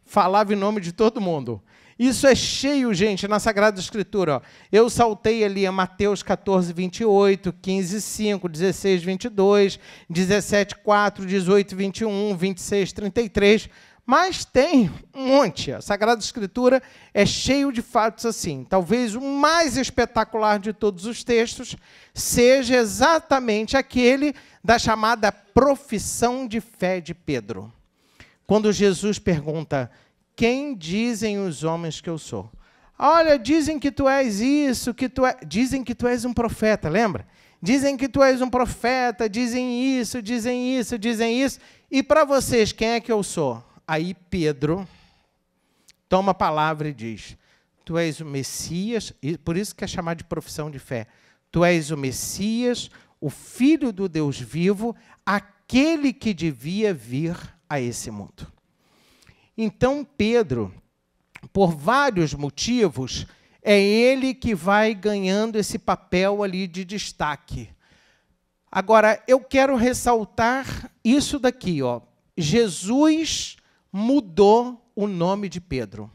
falava em nome de todo mundo. Isso é cheio, gente, na Sagrada Escritura. Ó. Eu saltei ali a Mateus 14, 28, 15, 5, 16, 22, 17, 4, 18, 21, 26, 33... Mas tem um monte. A Sagrada Escritura é cheio de fatos assim. Talvez o mais espetacular de todos os textos seja exatamente aquele da chamada profissão de fé de Pedro. Quando Jesus pergunta, quem dizem os homens que eu sou? Olha, dizem que tu és isso, dizem que tu és um profeta, lembra? Dizem que tu és um profeta, dizem isso, dizem isso, dizem isso. E para vocês, quem é que eu sou? Aí Pedro toma a palavra e diz, tu és o Messias, e por isso que é chamado de profissão de fé, tu és o Messias, o Filho do Deus vivo, aquele que devia vir a esse mundo. Então Pedro, por vários motivos, é ele que vai ganhando esse papel ali de destaque. Agora, eu quero ressaltar isso daqui, ó. Jesus mudou o nome de Pedro.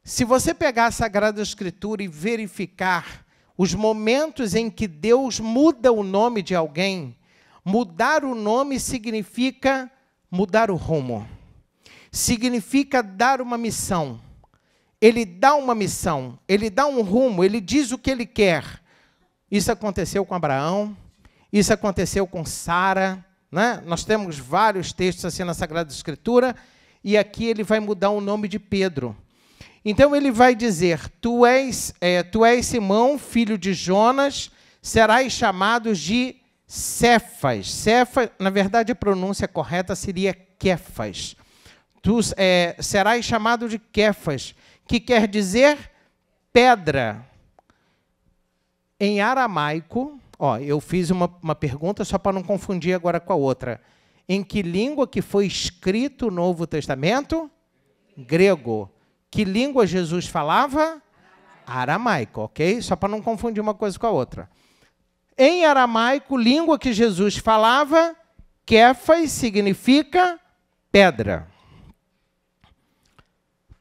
Se você pegar a Sagrada Escritura e verificar os momentos em que Deus muda o nome de alguém, mudar o nome significa mudar o rumo. Significa dar uma missão. Ele dá uma missão, ele dá um rumo, ele diz o que ele quer. Isso aconteceu com Abraão, isso aconteceu com Sara, né? Nós temos vários textos assim na Sagrada Escritura, e aqui ele vai mudar o nome de Pedro. Então ele vai dizer, tu és Simão, filho de Jonas, serás chamado de Cefas. Cefas, na verdade a pronúncia correta seria Kefas. Tu serás chamado de Kefas, que quer dizer pedra. Em aramaico, ó, eu fiz uma pergunta só para não confundir agora com a outra. Em que língua que foi escrito o Novo Testamento? Grego. Que língua Jesus falava? Aramaico, ok? Só para não confundir uma coisa com a outra. Em aramaico, língua que Jesus falava, Kefas significa pedra.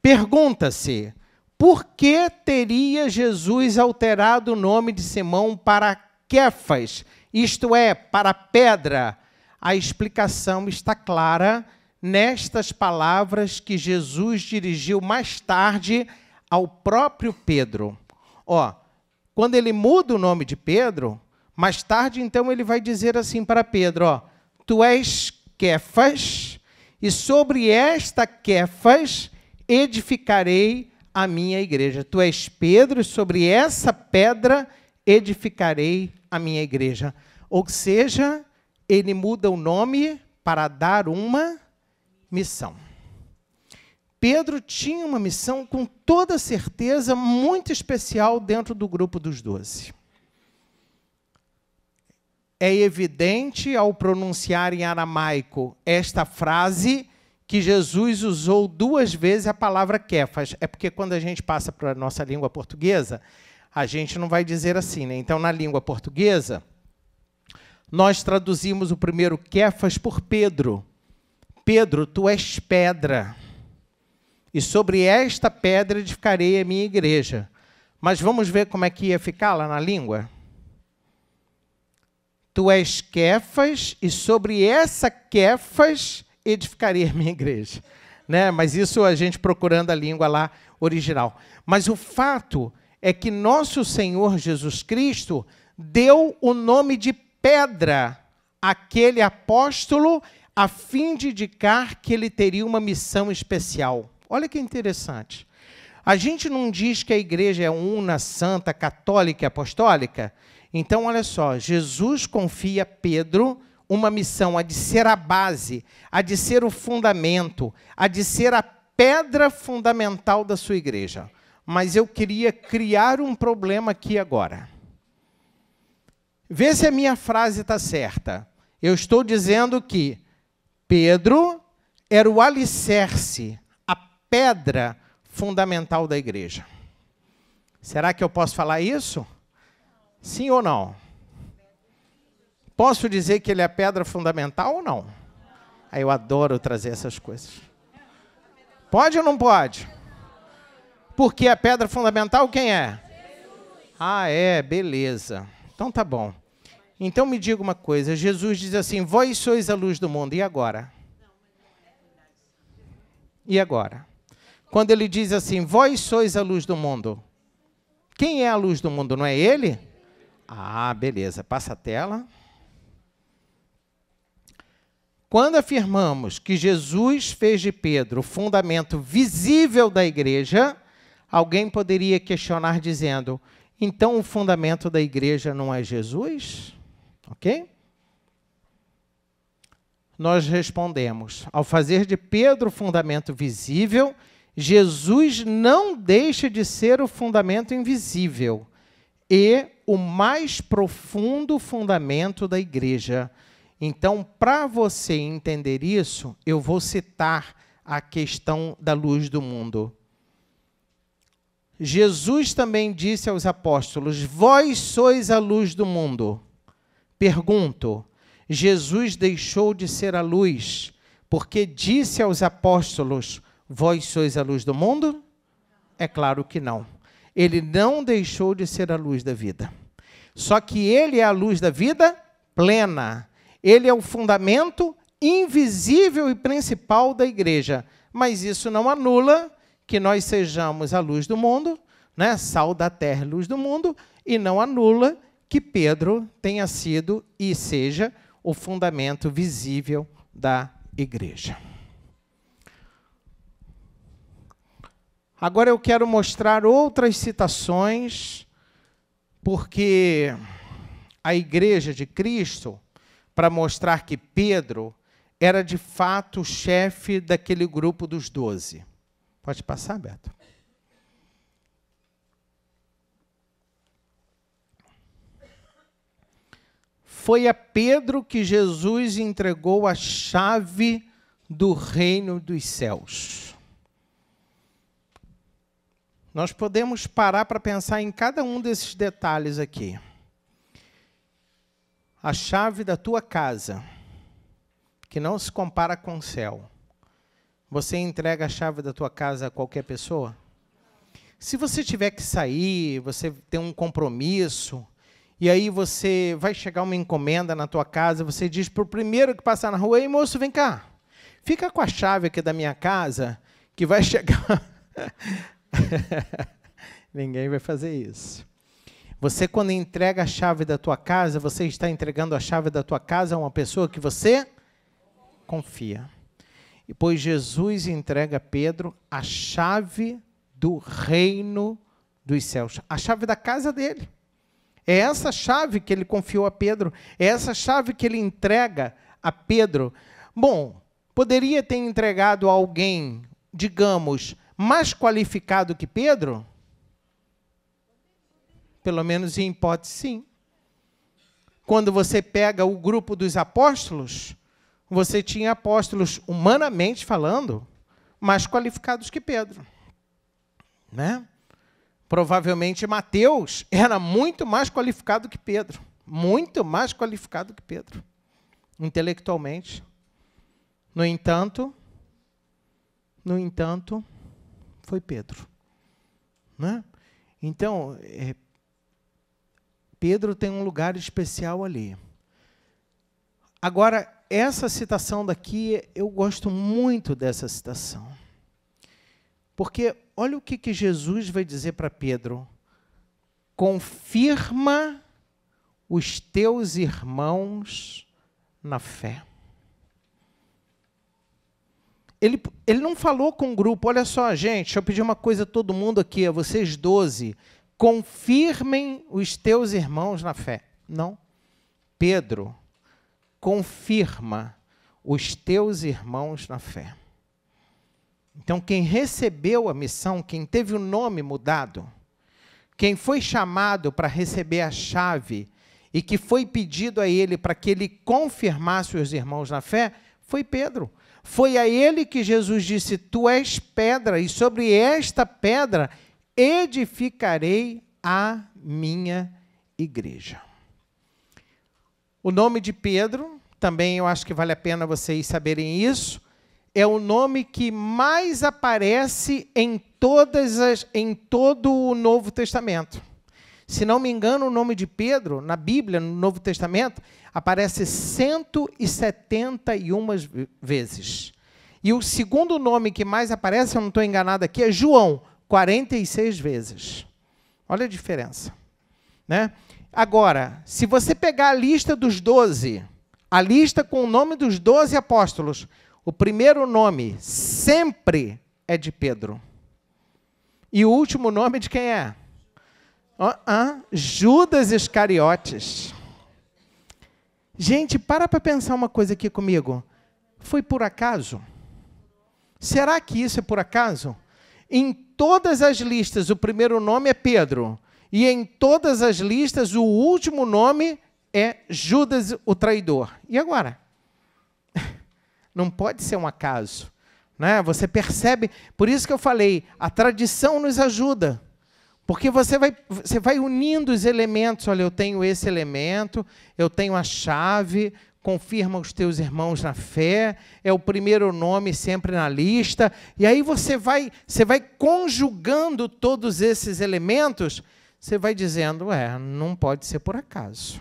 Pergunta-se, por que teria Jesus alterado o nome de Simão para Kefas, isto é, para pedra? A explicação está clara nestas palavras que Jesus dirigiu mais tarde ao próprio Pedro. Ó, quando ele muda o nome de Pedro, mais tarde, então, ele vai dizer assim para Pedro, ó, tu és Quefas, e sobre esta Quefas edificarei a minha igreja. Tu és Pedro, e sobre essa pedra edificarei a minha igreja. Ou seja, ele muda o nome para dar uma missão. Pedro tinha uma missão, com toda certeza, muito especial dentro do grupo dos 12. É evidente, ao pronunciar em aramaico esta frase, que Jesus usou 2 vezes a palavra Quefas. É porque quando a gente passa para a nossa língua portuguesa, a gente não vai dizer assim, né? Então, na língua portuguesa, nós traduzimos o primeiro Quefas por Pedro. Pedro, tu és pedra, e sobre esta pedra edificarei a minha igreja. Mas vamos ver como é que ia ficar lá na língua? Tu és Quefas, e sobre essa Quefas edificarei a minha igreja. Né? Mas isso a gente procurando a língua lá original. Mas o fato é que nosso Senhor Jesus Cristo deu o nome de pedra àquele apóstolo, a fim de indicar que ele teria uma missão especial. Olha que interessante. A gente não diz que a igreja é una, santa, católica e apostólica? Então, olha só, Jesus confia a Pedro uma missão, a de ser a base, a de ser o fundamento, a de ser a pedra fundamental da sua igreja. Mas eu queria criar um problema aqui agora. Vê se a minha frase está certa. Eu estou dizendo que Pedro era o alicerce, a pedra fundamental da igreja. Será que eu posso falar isso? Sim ou não? Posso dizer que ele é a pedra fundamental ou não? Aí eu adoro trazer essas coisas. Pode ou não pode? Porque a pedra fundamental quem é? Ah, é, beleza. Então tá bom. Então me diga uma coisa, Jesus diz assim, vós sois a luz do mundo, e agora? E agora? Quando ele diz assim, vós sois a luz do mundo, quem é a luz do mundo, não é ele? Ah, beleza, passa a tela. Quando afirmamos que Jesus fez de Pedro o fundamento visível da igreja, alguém poderia questionar dizendo, então o fundamento da igreja não é Jesus? Ok? Nós respondemos, ao fazer de Pedro o fundamento visível, Jesus não deixa de ser o fundamento invisível e o mais profundo fundamento da igreja. Então, para você entender isso, eu vou citar a questão da luz do mundo. Jesus também disse aos apóstolos, vós sois a luz do mundo. Pergunto, Jesus deixou de ser a luz porque disse aos apóstolos, vós sois a luz do mundo? É claro que não. Ele não deixou de ser a luz da vida. Só que ele é a luz da vida plena. Ele é o fundamento invisível e principal da igreja. Mas isso não anula que nós sejamos a luz do mundo, né? Sal da terra, luz do mundo, e não anula que Pedro tenha sido e seja o fundamento visível da igreja. Agora eu quero mostrar outras citações, porque a igreja de Cristo, para mostrar que Pedro era de fato o chefe daquele grupo dos 12. Pode passar, Beto? Foi a Pedro que Jesus entregou a chave do reino dos céus. Nós podemos parar para pensar em cada um desses detalhes aqui. A chave da tua casa, que não se compara com o céu. Você entrega a chave da tua casa a qualquer pessoa? Se você tiver que sair, você tem um compromisso, e aí você vai chegar uma encomenda na tua casa, você diz para o primeiro que passar na rua, ei, moço, vem cá, fica com a chave aqui da minha casa, que vai chegar Ninguém vai fazer isso. Você, quando entrega a chave da tua casa, você está entregando a chave da tua casa a uma pessoa que você confia. E pois Jesus entrega a Pedro a chave do reino dos céus, a chave da casa dele. É essa chave que ele confiou a Pedro, é essa chave que ele entrega a Pedro. Bom, poderia ter entregado a alguém, digamos, mais qualificado que Pedro? Pelo menos em hipótese, sim. Quando você pega o grupo dos apóstolos, você tinha apóstolos, humanamente falando, mais qualificados que Pedro. Né? Provavelmente Mateus era muito mais qualificado que Pedro. Muito mais qualificado que Pedro, intelectualmente. No entanto, foi Pedro. Né? Então, Pedro tem um lugar especial ali. Agora, essa citação daqui, eu gosto muito dessa citação. Porque olha o que Jesus vai dizer para Pedro. Confirma os teus irmãos na fé. Ele não falou com o grupo, olha só, gente, deixa eu pedir uma coisa a todo mundo aqui, a vocês 12, confirmem os teus irmãos na fé. Não. Pedro, confirma os teus irmãos na fé. Então, quem recebeu a missão, quem teve o nome mudado, quem foi chamado para receber a chave e que foi pedido a ele para que ele confirmasse os irmãos na fé, foi Pedro. Foi a ele que Jesus disse, tu és pedra, e sobre esta pedra edificarei a minha igreja. O nome de Pedro, também eu acho que vale a pena vocês saberem isso, é o nome que mais aparece em todo o Novo Testamento. Se não me engano, o nome de Pedro, na Bíblia, no Novo Testamento, aparece 171 vezes. E o segundo nome que mais aparece, se eu não estou enganado aqui, é João, 46 vezes. Olha a diferença. Né? Agora, se você pegar a lista dos 12, a lista com o nome dos 12 apóstolos, o primeiro nome sempre é de Pedro. E o último nome de quem é? Judas Iscariotes. Gente, para pensar uma coisa aqui comigo. Foi por acaso? Será que isso é por acaso? Em todas as listas, o primeiro nome é Pedro. E em todas as listas, o último nome é Judas, o traidor. E agora? Não pode ser um acaso. Né? Você percebe, por isso que eu falei, a tradição nos ajuda. Porque você vai unindo os elementos. Olha, eu tenho esse elemento, eu tenho a chave, confirma os teus irmãos na fé, é o primeiro nome sempre na lista. E aí você vai conjugando todos esses elementos, você vai dizendo, não pode ser por acaso.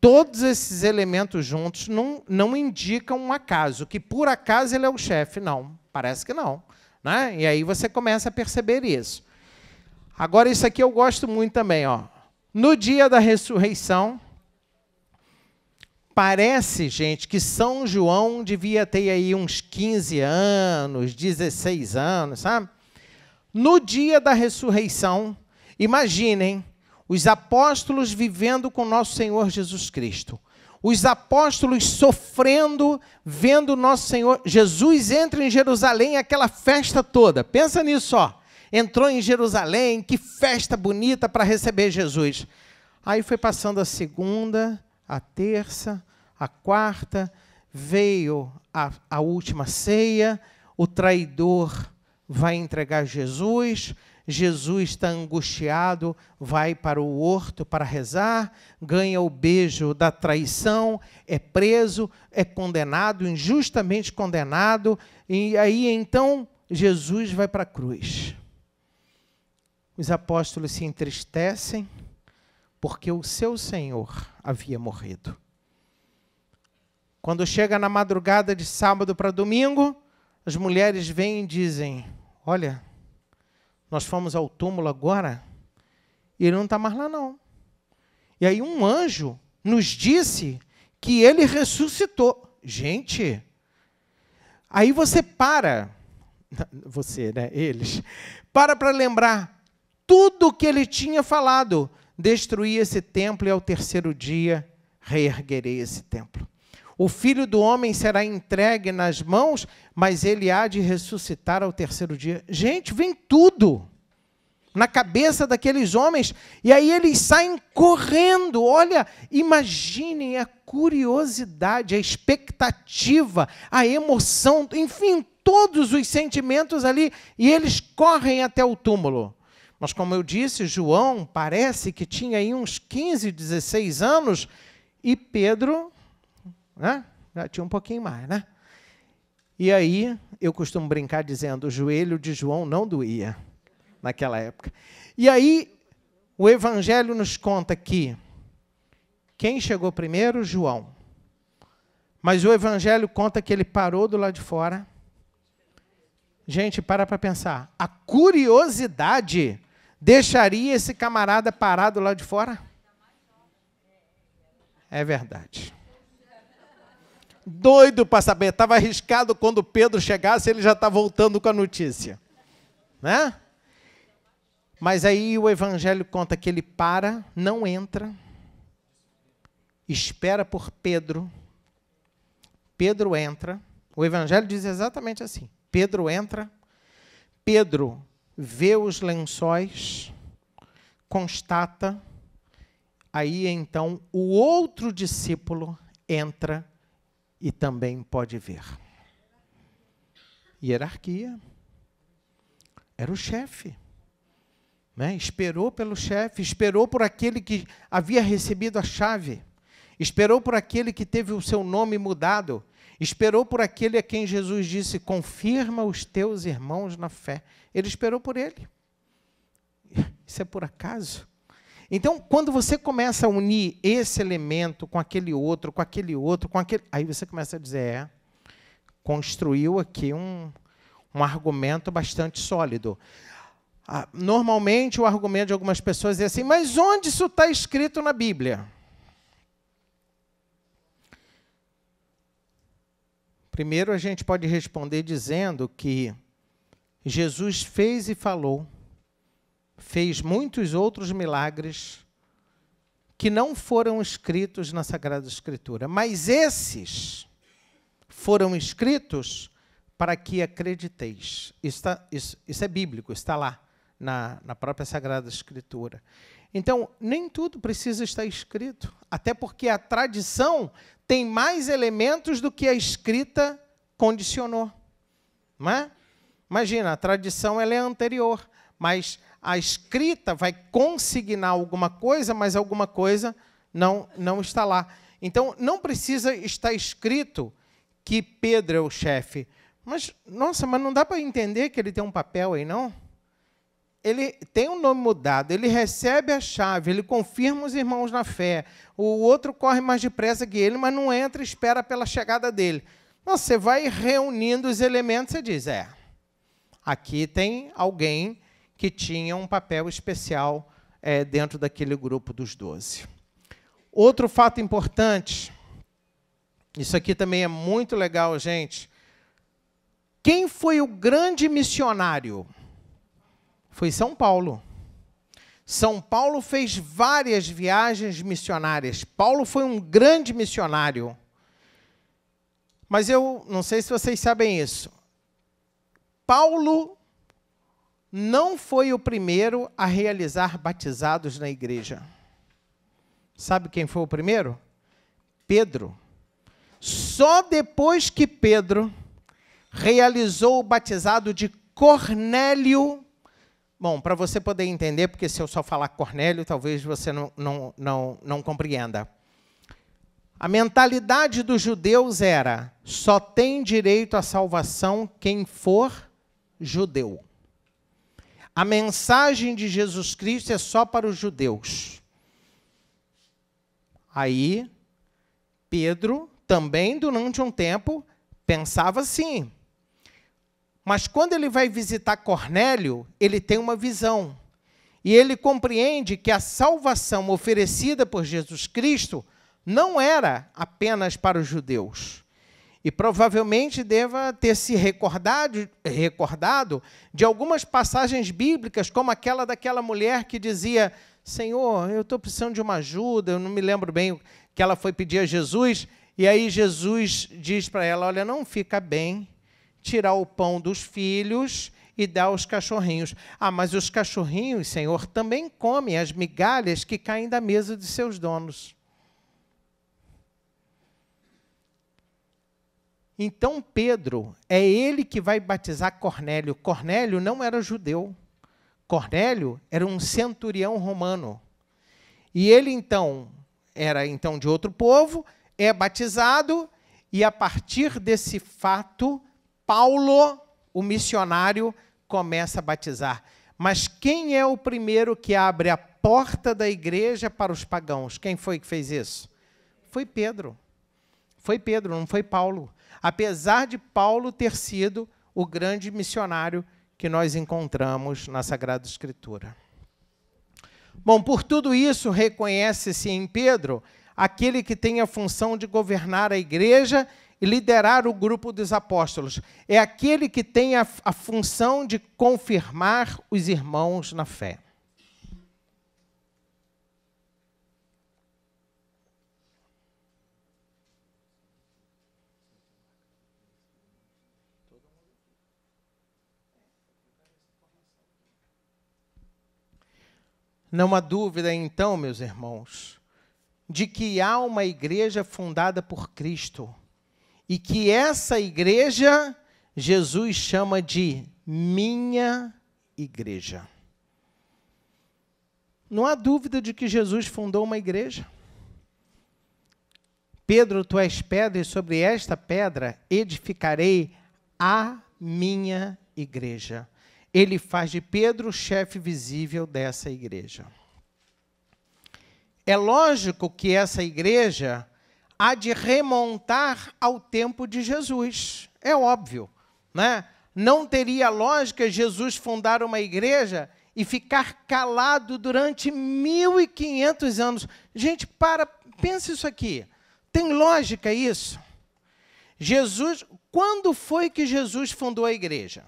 Todos esses elementos juntos não indicam um acaso, que por acaso ele é o chefe. Não, parece que não. Né? E aí você começa a perceber isso. Agora, isso aqui eu gosto muito também. No dia da ressurreição, parece, gente, que São João devia ter aí uns 15 anos, 16 anos, sabe? No dia da ressurreição, imaginem, os apóstolos vivendo com nosso Senhor Jesus Cristo. Os apóstolos sofrendo, vendo nosso Senhor. Jesus entra em Jerusalém, aquela festa toda. Pensa nisso, Entrou em Jerusalém, que festa bonita para receber Jesus. Aí foi passando a segunda, a terça, a quarta, veio a última ceia, o traidor vai entregar Jesus, Jesus está angustiado, vai para o horto para rezar, ganha o beijo da traição, é preso, é condenado, injustamente condenado, e aí então Jesus vai para a cruz. Os apóstolos se entristecem porque o seu Senhor havia morrido. Quando chega na madrugada de sábado para domingo, as mulheres vêm e dizem, olha, nós fomos ao túmulo agora e ele não está mais lá, não. E aí um anjo nos disse que ele ressuscitou. Gente, aí você, né, eles, para lembrar tudo o que ele tinha falado. Destruí esse templo e ao terceiro dia reerguerei esse templo. O Filho do Homem será entregue nas mãos, mas ele há de ressuscitar ao terceiro dia. Gente, vem tudo na cabeça daqueles homens, e aí eles saem correndo. Olha, imaginem a curiosidade, a expectativa, a emoção, enfim, todos os sentimentos ali, e eles correm até o túmulo. Mas, como eu disse, João parece que tinha aí uns 15, 16 anos, e Pedro, né, já tinha um pouquinho mais, né? E aí, eu costumo brincar dizendo, o joelho de João não doía naquela época. E aí, o Evangelho nos conta que quem chegou primeiro? João. Mas o Evangelho conta que ele parou do lado de fora. Gente, para pensar. A curiosidade deixaria esse camarada parado lá de fora? É verdade. Doido para saber. Estava arriscado quando Pedro chegasse, ele já está voltando com a notícia. Né? Mas aí o Evangelho conta que ele para, não entra, espera por Pedro. Pedro entra. O Evangelho diz exatamente assim. Pedro entra. Pedro vê os lençóis, constata. Aí, então, o outro discípulo entra e também pode ver. Hierarquia. Era o chefe. Né? Esperou pelo chefe, esperou por aquele que havia recebido a chave, esperou por aquele que teve o seu nome mudado, esperou por aquele a quem Jesus disse, confirma os teus irmãos na fé. Ele esperou por ele. Isso é por acaso? Então, quando você começa a unir esse elemento com aquele outro, com aquele outro, com aquele... Aí você começa a dizer, construiu aqui um argumento bastante sólido. Normalmente, o argumento de algumas pessoas é assim, mas onde isso está escrito na Bíblia? Primeiro, a gente pode responder dizendo que Jesus fez e falou, fez muitos outros milagres que não foram escritos na Sagrada Escritura, mas esses foram escritos para que acrediteis. Isso é bíblico, está lá na própria Sagrada Escritura. Então, nem tudo precisa estar escrito, até porque a tradição tem mais elementos do que a escrita condicionou. Não é? Imagina, a tradição ela é anterior, mas a escrita vai consignar alguma coisa, mas alguma coisa não está lá. Então, não precisa estar escrito que Pedro é o chefe. Mas, nossa, mas não dá para entender que ele tem um papel aí, não? Ele tem um nome mudado, ele recebe a chave, ele confirma os irmãos na fé. O outro corre mais depressa que ele, mas não entra e espera pela chegada dele. Nossa, você vai reunindo os elementos e diz, aqui tem alguém que tinha um papel especial dentro daquele grupo dos 12. Outro fato importante, isso aqui também é muito legal, gente. Quem foi o grande missionário? Foi São Paulo. São Paulo fez várias viagens missionárias. Paulo foi um grande missionário. Mas eu não sei se vocês sabem isso. Paulo não foi o primeiro a realizar batizados na igreja. Sabe quem foi o primeiro? Pedro. Só depois que Pedro realizou o batizado de Cornélio. Bom, para você poder entender, porque se eu só falar Cornélio, talvez você não compreenda. A mentalidade dos judeus era, só tem direito à salvação quem for judeu. A mensagem de Jesus Cristo é só para os judeus. Aí, Pedro, também durante um tempo, pensava assim, Mas quando ele vai visitar Cornélio, ele tem uma visão. E ele compreende que a salvação oferecida por Jesus Cristo não era apenas para os judeus. E provavelmente deva ter se recordado de algumas passagens bíblicas, como aquela daquela mulher que dizia: Senhor, eu estou precisando de uma ajuda, eu não me lembro bem que ela foi pedir a Jesus, e aí Jesus diz para ela: olha, não fica bem tirar o pão dos filhos e dar aos cachorrinhos. Ah, mas os cachorrinhos, Senhor, também comem as migalhas que caem da mesa de seus donos. Então, Pedro, é ele que vai batizar Cornélio. Cornélio não era judeu. Cornélio era um centurião romano. E ele, então, era de outro povo, é batizado, e a partir desse fato, Paulo, o missionário, começa a batizar. Mas quem é o primeiro que abre a porta da igreja para os pagãos? Quem foi que fez isso? Foi Pedro. Foi Pedro, não foi Paulo. Apesar de Paulo ter sido o grande missionário que nós encontramos na Sagrada Escritura. Bom, por tudo isso, reconhece-se em Pedro aquele que tem a função de governar a igreja e liderar o grupo dos apóstolos. É aquele que tem a função de confirmar os irmãos na fé. Não há dúvida, então, meus irmãos, de que há uma igreja fundada por Cristo e que essa igreja Jesus chama de minha igreja. Não há dúvida de que Jesus fundou uma igreja. Pedro, tu és pedra, e sobre esta pedra edificarei a minha igreja. Ele faz de Pedro o chefe visível dessa igreja. É lógico que essa igreja há de remontar ao tempo de Jesus. É óbvio, né? Não teria lógica Jesus fundar uma igreja e ficar calado durante 1.500 anos. Gente, pensa isso aqui. Tem lógica isso? Quando foi que Jesus fundou a igreja?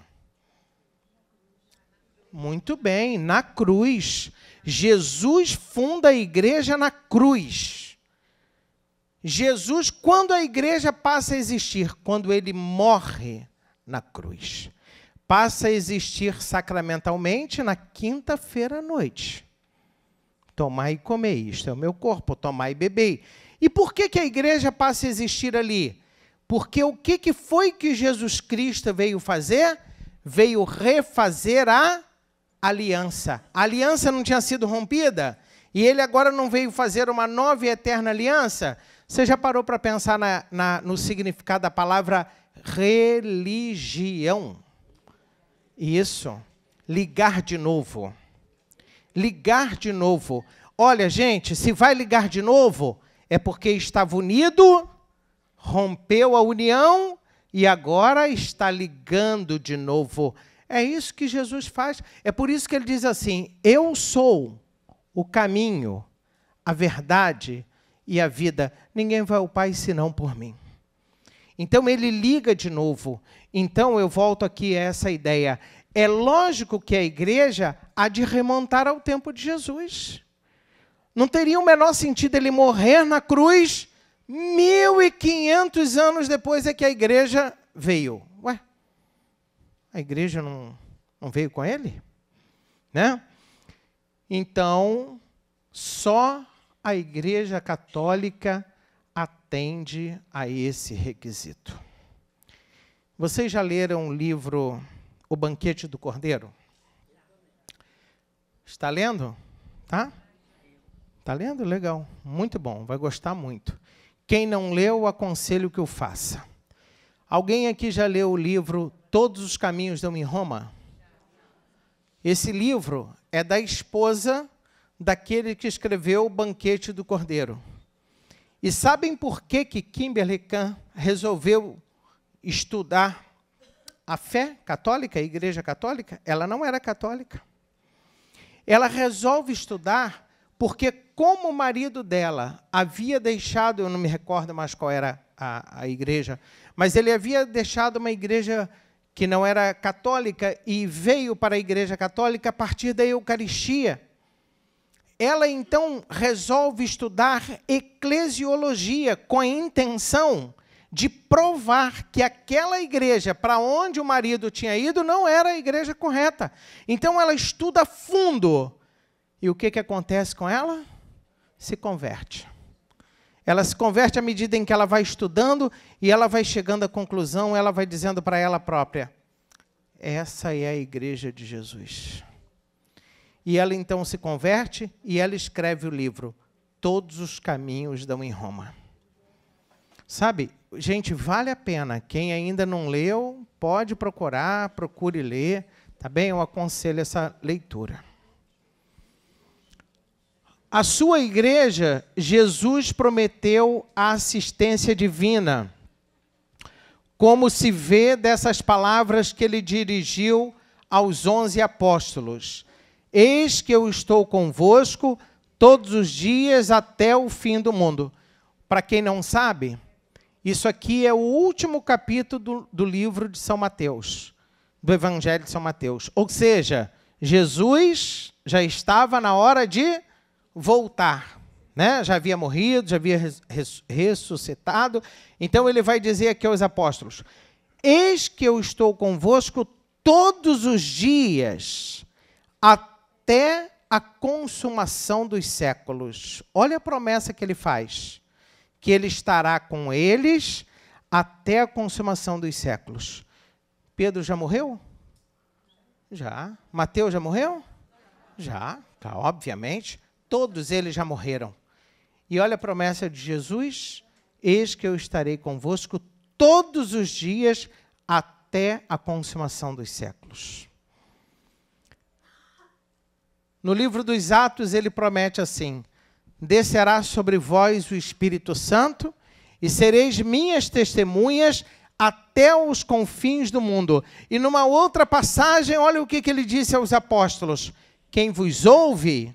Muito bem, na cruz. Jesus funda a igreja na cruz. Jesus, quando a igreja passa a existir? Quando ele morre na cruz. Passa a existir sacramentalmente na quinta-feira à noite. Tomai e comei, isto é o meu corpo, tomai e bebei. E por que a igreja passa a existir ali? Porque o que foi que Jesus Cristo veio fazer? Veio refazer a aliança. A aliança não tinha sido rompida? E ele agora não veio fazer uma nova e eterna aliança? Você já parou para pensar no significado da palavra religião? Isso. Ligar de novo. Ligar de novo. Olha, gente, se vai ligar de novo, é porque estava unido, rompeu a união e agora está ligando de novo. É isso que Jesus faz. É por isso que ele diz assim: eu sou o caminho, a verdade e a vida. Ninguém vai ao Pai senão por mim. Então ele liga de novo. Então eu volto aqui a essa ideia. É lógico que a igreja há de remontar ao tempo de Jesus. Não teria o menor sentido ele morrer na cruz, 1.500 anos depois é que a igreja veio. Ué, a igreja não veio com ele? Né? Então, só a Igreja Católica atende a esse requisito. Vocês já leram o livro O Banquete do Cordeiro? Está lendo? Tá? Está lendo? Legal. Muito bom. Vai gostar muito. Quem não leu, aconselho que o faça. Alguém aqui já leu o livro Todos os Caminhos Dão em Roma? Esse livro é da esposa daquele que escreveu O Banquete do Cordeiro. E sabem por que Kimberly Kahn resolveu estudar a fé católica, a Igreja Católica, ela não era católica. Ela resolve estudar porque, como o marido dela havia deixado, eu não me recordo mais qual era a igreja, mas ele havia deixado uma igreja que não era católica e veio para a Igreja Católica a partir da Eucaristia. Ela, então, resolve estudar eclesiologia com a intenção de provar que aquela igreja para onde o marido tinha ido não era a igreja correta. Então, ela estuda a fundo. E o que acontece com ela? Se converte. Ela se converte à medida em que ela vai estudando e ela vai chegando à conclusão, ela vai dizendo para ela própria, essa é a igreja de Jesus. E ela então se converte e ela escreve o livro, Todos os Caminhos Dão em Roma. Sabe, gente, vale a pena. Quem ainda não leu, pode procurar, procure ler, tá bem? Eu aconselho essa leitura. A sua igreja, Jesus prometeu a assistência divina, como se vê dessas palavras que ele dirigiu aos 11 apóstolos. Eis que eu estou convosco todos os dias até o fim do mundo. Para quem não sabe, isso aqui é o último capítulo do livro de São Mateus, do Evangelho de São Mateus. Ou seja, Jesus já estava na hora de voltar, né? Já havia morrido, já havia ressuscitado. Então ele vai dizer aqui aos apóstolos, eis que eu estou convosco todos os dias, até a consumação dos séculos. Olha a promessa que ele faz, que ele estará com eles até a consumação dos séculos. Pedro já morreu? Já. Mateus já morreu? Já, tá, obviamente. Todos eles já morreram. E olha a promessa de Jesus, eis que eu estarei convosco todos os dias até a consumação dos séculos. No livro dos Atos, ele promete assim, descerá sobre vós o Espírito Santo e sereis minhas testemunhas até os confins do mundo. E numa outra passagem, olha o que ele disse aos apóstolos, quem vos ouve,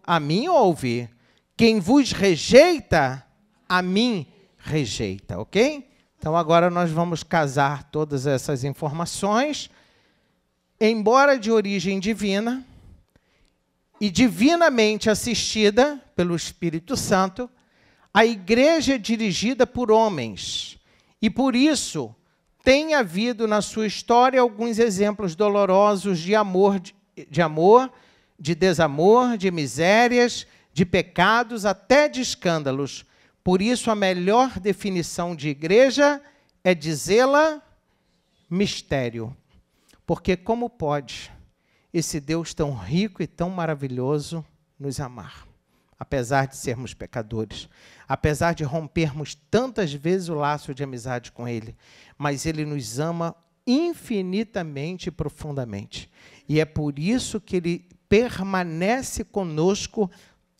a mim ouve. Quem vos rejeita, a mim rejeita, ok? Então, agora nós vamos casar todas essas informações. Embora de origem divina e divinamente assistida pelo Espírito Santo, a igreja é dirigida por homens. E, por isso, tem havido na sua história alguns exemplos dolorosos de amor, de desamor, de misérias, de pecados, até de escândalos. Por isso, a melhor definição de igreja é dizê-la mistério. Porque como pode esse Deus tão rico e tão maravilhoso nos amar? Apesar de sermos pecadores, apesar de rompermos tantas vezes o laço de amizade com Ele, mas Ele nos ama infinitamente e profundamente. E é por isso que Ele permanece conosco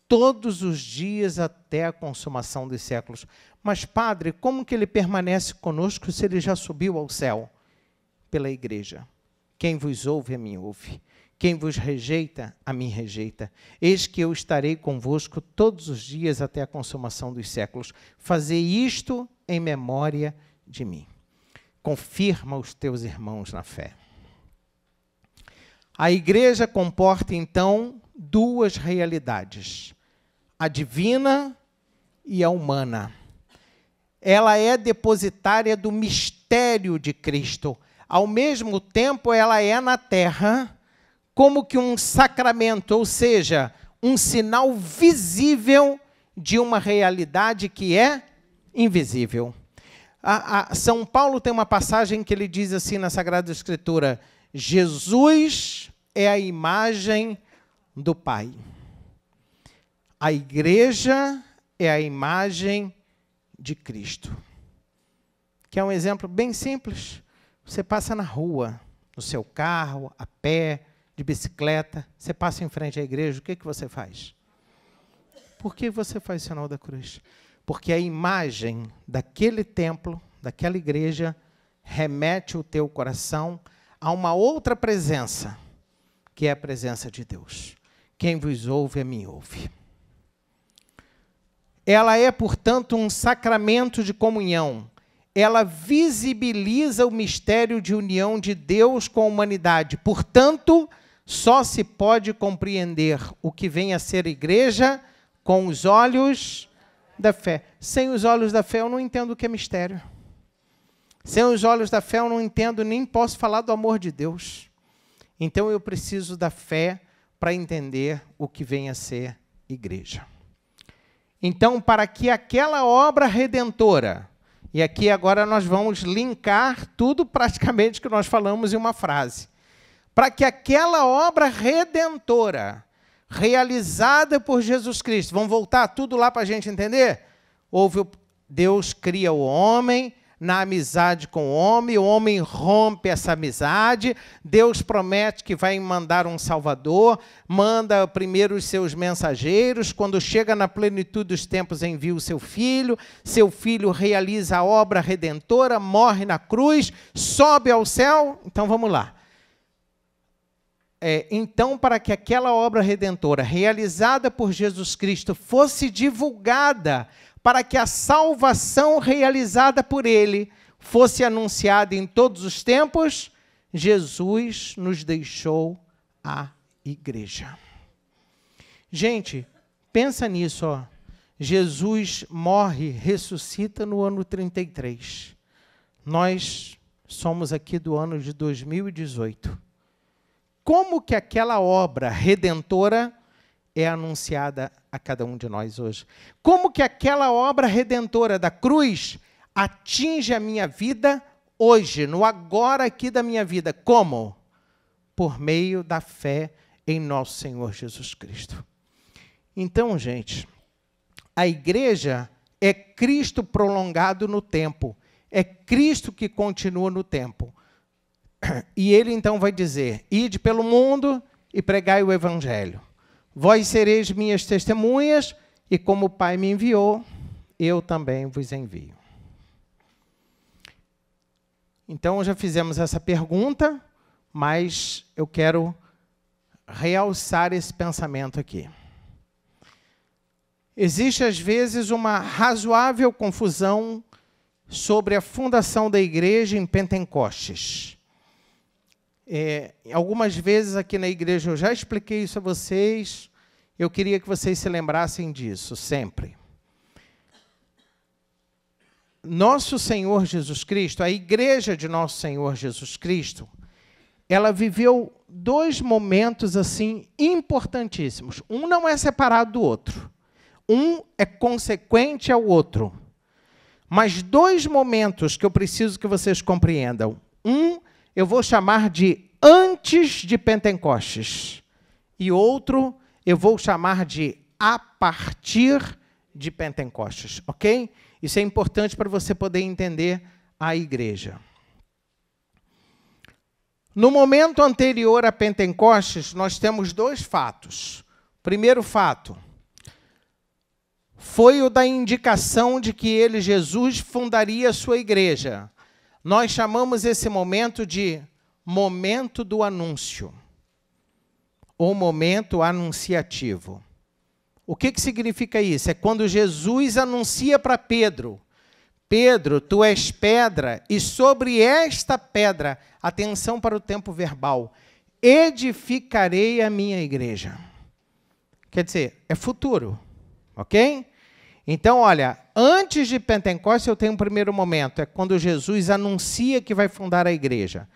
todos os dias até a consumação dos séculos. Mas, Padre, como que Ele permanece conosco se Ele já subiu ao céu? Pela igreja. Quem vos ouve, a mim ouve. Quem vos rejeita, a mim rejeita. Eis que eu estarei convosco todos os dias até a consumação dos séculos. Fazei isto em memória de mim. Confirma os teus irmãos na fé. A igreja comporta, então, duas realidades, a divina e a humana. Ela é depositária do mistério de Cristo. Ao mesmo tempo, ela é na terra como que um sacramento, ou seja, um sinal visível de uma realidade que é invisível. São Paulo tem uma passagem que ele diz assim na Sagrada Escritura, Jesus é a imagem do Pai. A igreja é a imagem de Cristo. Que é um exemplo bem simples. Você passa na rua, no seu carro, a pé, de bicicleta, você passa em frente à igreja, o que você faz? Por que você faz o sinal da cruz? Porque a imagem daquele templo, daquela igreja, remete o teu coração a uma outra presença, que é a presença de Deus. Quem vos ouve, a mim ouve. Ela é, portanto, um sacramento de comunhão. Ela visibiliza o mistério de união de Deus com a humanidade. Portanto, só se pode compreender o que vem a ser igreja com os olhos da fé. Sem os olhos da fé, eu não entendo o que é mistério. Sem os olhos da fé, eu não entendo, nem posso falar do amor de Deus. Então, eu preciso da fé para entender o que vem a ser igreja. Então, para que aquela obra redentora, e aqui agora nós vamos linkar tudo praticamente que nós falamos em uma frase, para que aquela obra redentora, realizada por Jesus Cristo, vamos voltar tudo lá para a gente entender? Deus cria o homem, na amizade com o homem rompe essa amizade, Deus promete que vai mandar um Salvador, manda primeiro os seus mensageiros, quando chega na plenitude dos tempos envia o seu filho realiza a obra redentora, morre na cruz, sobe ao céu. Então vamos lá. Então, para que aquela obra redentora realizada por Jesus Cristo fosse divulgada, para que a salvação realizada por Ele fosse anunciada em todos os tempos, Jesus nos deixou a igreja. Gente, pensa nisso, ó. Jesus morre, ressuscita no ano 33. Nós somos aqui do ano de 2018. Como que aquela obra redentora é anunciada a cada um de nós hoje? Como que aquela obra redentora da cruz atinge a minha vida hoje, no agora aqui da minha vida? Como? Por meio da fé em nosso Senhor Jesus Cristo. Então, gente, a igreja é Cristo prolongado no tempo. É Cristo que continua no tempo. E ele então vai dizer: ide pelo mundo e pregai o evangelho. Vós sereis minhas testemunhas, e como o Pai me enviou, eu também vos envio. Então, já fizemos essa pergunta, mas eu quero realçar esse pensamento aqui. Existe, às vezes, uma razoável confusão sobre a fundação da igreja em Pentecostes. Algumas vezes aqui na igreja eu já expliquei isso a vocês, eu queria que vocês se lembrassem disso, sempre. Nosso Senhor Jesus Cristo, a igreja de Nosso Senhor Jesus Cristo, ela viveu dois momentos assim importantíssimos. Um não é separado do outro. Um é consequente ao outro. Mas dois momentos que eu preciso que vocês compreendam. Um eu vou chamar de antes de Pentecostes. E outro eu vou chamar de a partir de Pentecostes, ok? Isso é importante para você poder entender a igreja. No momento anterior a Pentecostes, nós temos dois fatos. O primeiro fato foi o da indicação de que ele, Jesus, fundaria a sua igreja. Nós chamamos esse momento de momento do anúncio, ou momento anunciativo. O que significa isso? É quando Jesus anuncia para Pedro: Pedro, tu és pedra, e sobre esta pedra, atenção para o tempo verbal, edificarei a minha igreja. Quer dizer, é futuro, ok? Então, olha, antes de Pentecostes eu tenho um primeiro momento, é quando Jesus anuncia que vai fundar a igreja.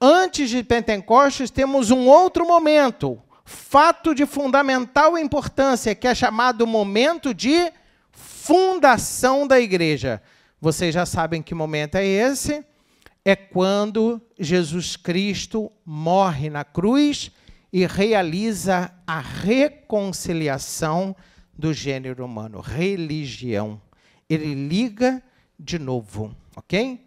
Antes de Pentecostes temos um outro momento, fato de fundamental importância, que é chamado momento de fundação da igreja. Vocês já sabem que momento é esse? É quando Jesus Cristo morre na cruz e realiza a reconciliação do gênero humano, religião. Ele liga de novo, ok?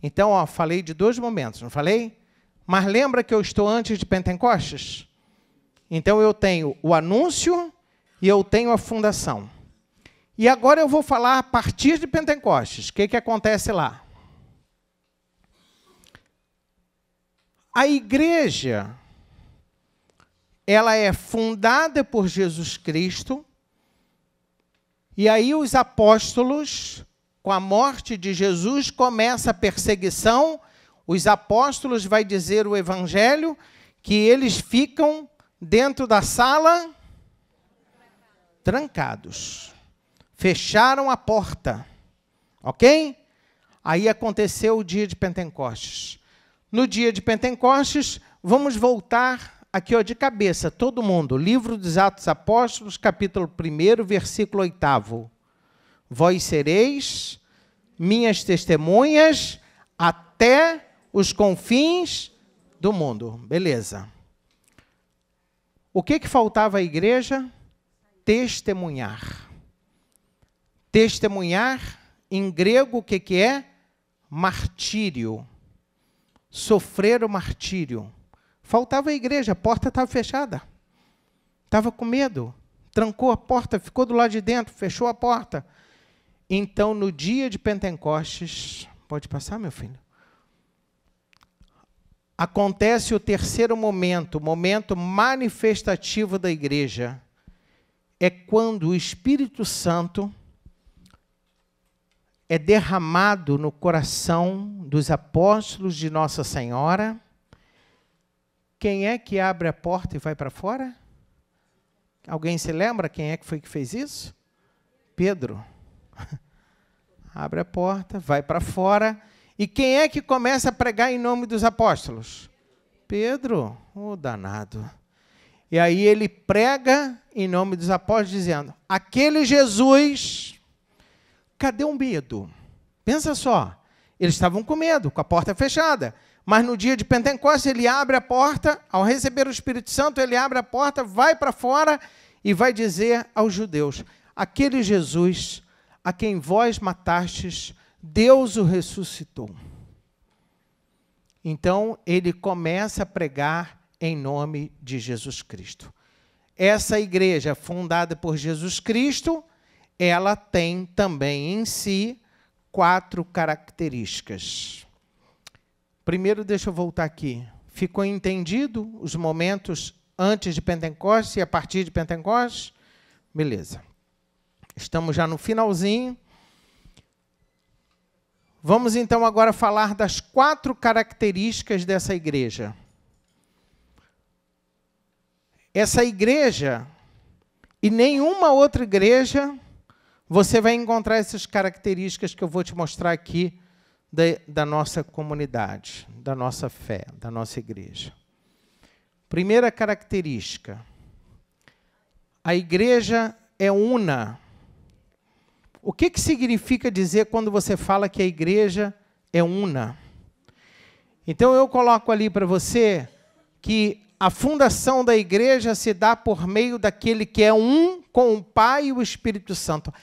Então, ó, falei de dois momentos, não falei? Mas lembra que eu estou antes de Pentecostes? Então, eu tenho o anúncio e eu tenho a fundação. E agora eu vou falar a partir de Pentecostes. O que acontece lá? A igreja, ela é fundada por Jesus Cristo, e aí os apóstolos, com a morte de Jesus, começa a perseguição. Os apóstolos vai dizer o evangelho que eles ficam dentro da sala trancados. Fecharam a porta. Ok? Aí aconteceu o dia de Pentecostes. No dia de Pentecostes, vamos voltar aqui, ó, de cabeça, todo mundo. Livro dos Atos Apóstolos, capítulo 1, versículo 8. Vós sereis minhas testemunhas até os confins do mundo. Beleza. O que faltava à igreja? Testemunhar. Testemunhar, em grego, o que é? Martírio. Sofrer o martírio. Faltava a igreja, a porta estava fechada. Estava com medo. Trancou a porta, ficou do lado de dentro, fechou a porta. Então, no dia de Pentecostes, pode passar, meu filho? Acontece o terceiro momento, o momento manifestativo da igreja. É quando o Espírito Santo é derramado no coração dos apóstolos de Nossa Senhora. Quem é que abre a porta e vai para fora? Alguém se lembra quem é que foi que fez isso? Pedro. Abre a porta, vai para fora. E quem é que começa a pregar em nome dos apóstolos? Pedro, o danado. E aí ele prega em nome dos apóstolos, dizendo, aquele Jesus... Cadê o medo? Pensa só, eles estavam com medo, com a porta fechada. Mas no dia de Pentecostes, ele abre a porta, ao receber o Espírito Santo, ele abre a porta, vai para fora e vai dizer aos judeus, aquele Jesus a quem vós matastes, Deus o ressuscitou. Então, ele começa a pregar em nome de Jesus Cristo. Essa igreja, fundada por Jesus Cristo, ela tem também em si 4 características. Primeiro, deixa eu voltar aqui. Ficou entendido os momentos antes de Pentecostes e a partir de Pentecostes? Beleza. Estamos já no finalzinho. Vamos, então, agora falar das 4 características dessa igreja. Essa igreja, e nenhuma outra igreja, você vai encontrar essas características que eu vou te mostrar aqui da nossa comunidade, da nossa fé, da nossa igreja. Primeira característica, a igreja é una. O que significa dizer quando você fala que a igreja é una? Então, eu coloco ali para você que a fundação da igreja se dá por meio daquele que é um com o Pai e o Espírito Santo.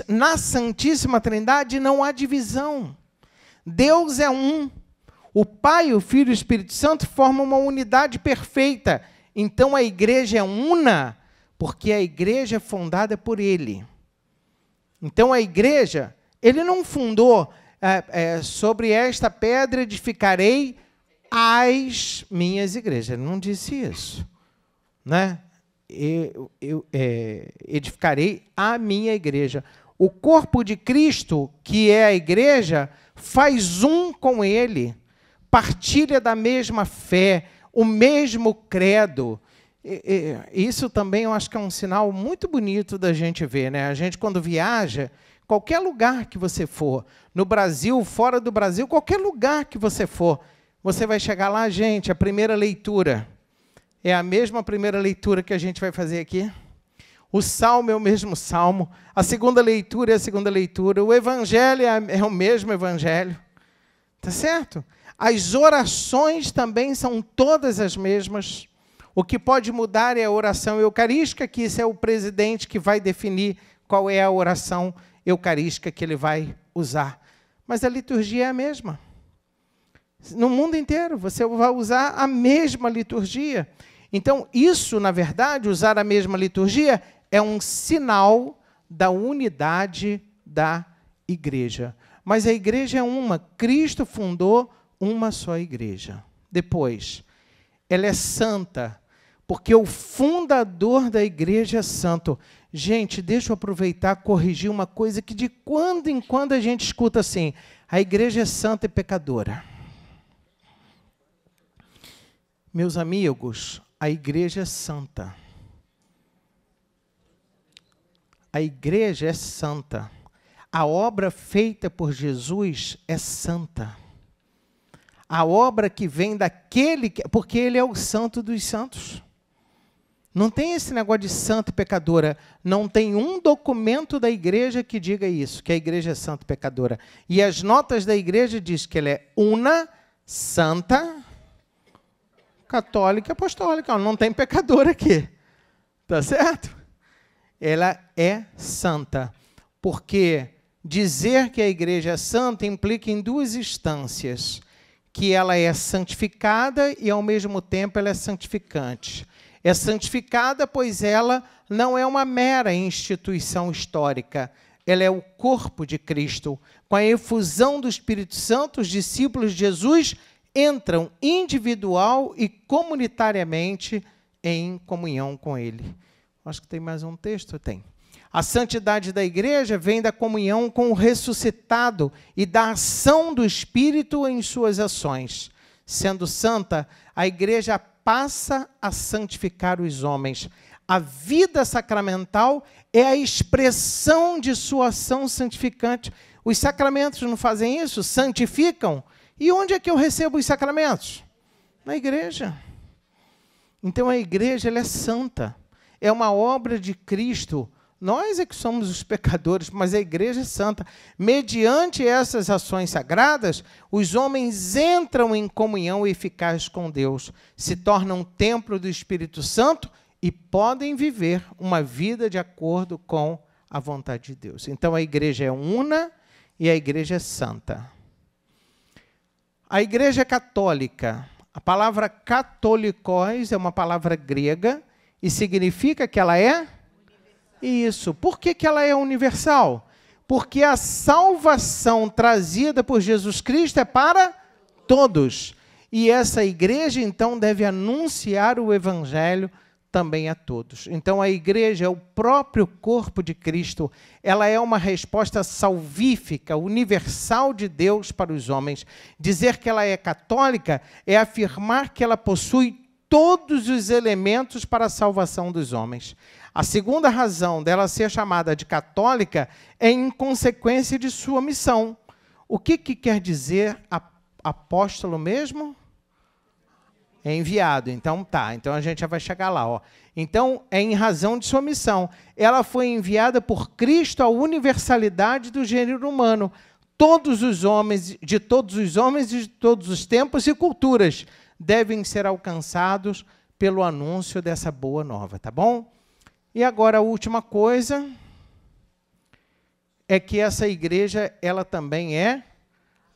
Na Santíssima Trindade não há divisão. Deus é um. O Pai, o Filho e o Espírito Santo formam uma unidade perfeita. Então, a igreja é una, porque a igreja é fundada por Ele. Então, a igreja, Ele não fundou sobre esta pedra edificarei as minhas igrejas. Ele não disse isso, né? Edificarei a minha igreja. O corpo de Cristo, que é a igreja, faz um com Ele, partilha da mesma fé, o mesmo credo. Isso também eu acho que é um sinal muito bonito da gente ver, né? A gente, quando viaja, qualquer lugar que você for, no Brasil, fora do Brasil, qualquer lugar que você for, você vai chegar lá, gente, a primeira leitura é a mesma primeira leitura que a gente vai fazer aqui. O salmo é o mesmo salmo, a segunda leitura é a segunda leitura, o evangelho é o mesmo evangelho. Tá certo? As orações também são todas as mesmas. O que pode mudar é a oração eucarística, que isso é o presidente que vai definir qual é a oração eucarística que ele vai usar. Mas a liturgia é a mesma. No mundo inteiro, você vai usar a mesma liturgia. Então, isso, na verdade, usar a mesma liturgia é um sinal da unidade da igreja. Mas a igreja é uma. Cristo fundou uma só igreja. Depois, ela é santa, porque o fundador da igreja é santo. Gente, deixa eu aproveitar e corrigir uma coisa que de quando em quando a gente escuta assim: a igreja é santa e pecadora. Meus amigos, a igreja é santa. A igreja é santa. A obra feita por Jesus é santa. A obra que vem daquele... Porque ele é o santo dos santos. Não tem esse negócio de santa e pecadora. Não tem um documento da igreja que diga isso, que a igreja é santa e pecadora. E as notas da igreja diz que ela é una, santa, católica, apostólica. Não tem pecador aqui. Tá certo? Ela é santa. Porque dizer que a igreja é santa implica em duas instâncias. Que ela é santificada e, ao mesmo tempo, ela é santificante. É santificada, pois ela não é uma mera instituição histórica. Ela é o corpo de Cristo. Com a efusão do Espírito Santo, os discípulos de Jesus entram individual e comunitariamente em comunhão com Ele. Acho que tem mais um texto? Tem. A santidade da igreja vem da comunhão com o ressuscitado e da ação do Espírito em suas ações. Sendo santa, a igreja passa a santificar os homens. A vida sacramental é a expressão de sua ação santificante. Os sacramentos não fazem isso? Santificam? E onde é que eu recebo os sacramentos? Na igreja. Então a igreja ela é santa. É uma obra de Cristo. Nós é que somos os pecadores, mas a igreja é santa. Mediante essas ações sagradas, os homens entram em comunhão eficaz com Deus, se tornam templo do Espírito Santo e podem viver uma vida de acordo com a vontade de Deus. Então, a igreja é una e a igreja é santa. A igreja é católica. A palavra katolikos é uma palavra grega e significa que ela é... Isso. Por que ela é universal? Porque a salvação trazida por Jesus Cristo é para todos. E essa igreja, então, deve anunciar o evangelho também a todos. Então, a igreja é o próprio corpo de Cristo. Ela é uma resposta salvífica, universal de Deus para os homens. Dizer que ela é católica é afirmar que ela possui todos os elementos para a salvação dos homens. A segunda razão dela ser chamada de católica é em consequência de sua missão. O que quer dizer apóstolo mesmo? É enviado. Então, tá. Então, a gente já vai chegar lá. Ó. Então, é em razão de sua missão. Ela foi enviada por Cristo à universalidade do gênero humano. Todos os homens, de todos os tempos e culturas, devem ser alcançados pelo anúncio dessa boa nova. Tá bom? E agora, a última coisa é que essa igreja, ela também é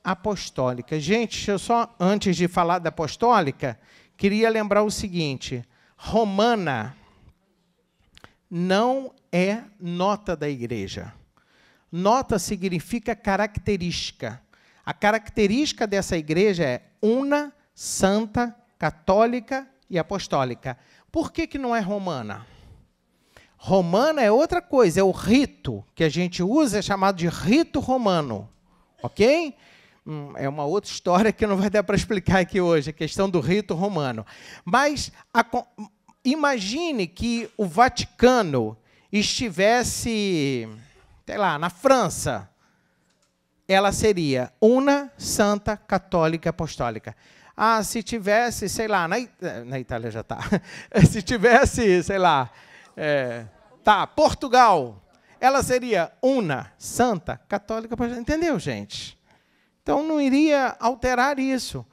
apostólica. Gente, eu só, antes de falar da apostólica, queria lembrar o seguinte: romana não é nota da igreja. Nota significa característica. A característica dessa igreja é una, santa, católica e apostólica. Por que não é romana? Romana é outra coisa, é o rito que a gente usa, é chamado de rito romano, ok? É uma outra história que não vai dar para explicar aqui hoje, a questão do rito romano. Mas imagine que o Vaticano estivesse, sei lá, na França. Ela seria una, santa, católica, apostólica. Ah, se tivesse, sei lá, na Itália já está. Se tivesse, sei lá... Portugal, ela seria una, santa, católica, entendeu, gente? Então, não iria alterar isso.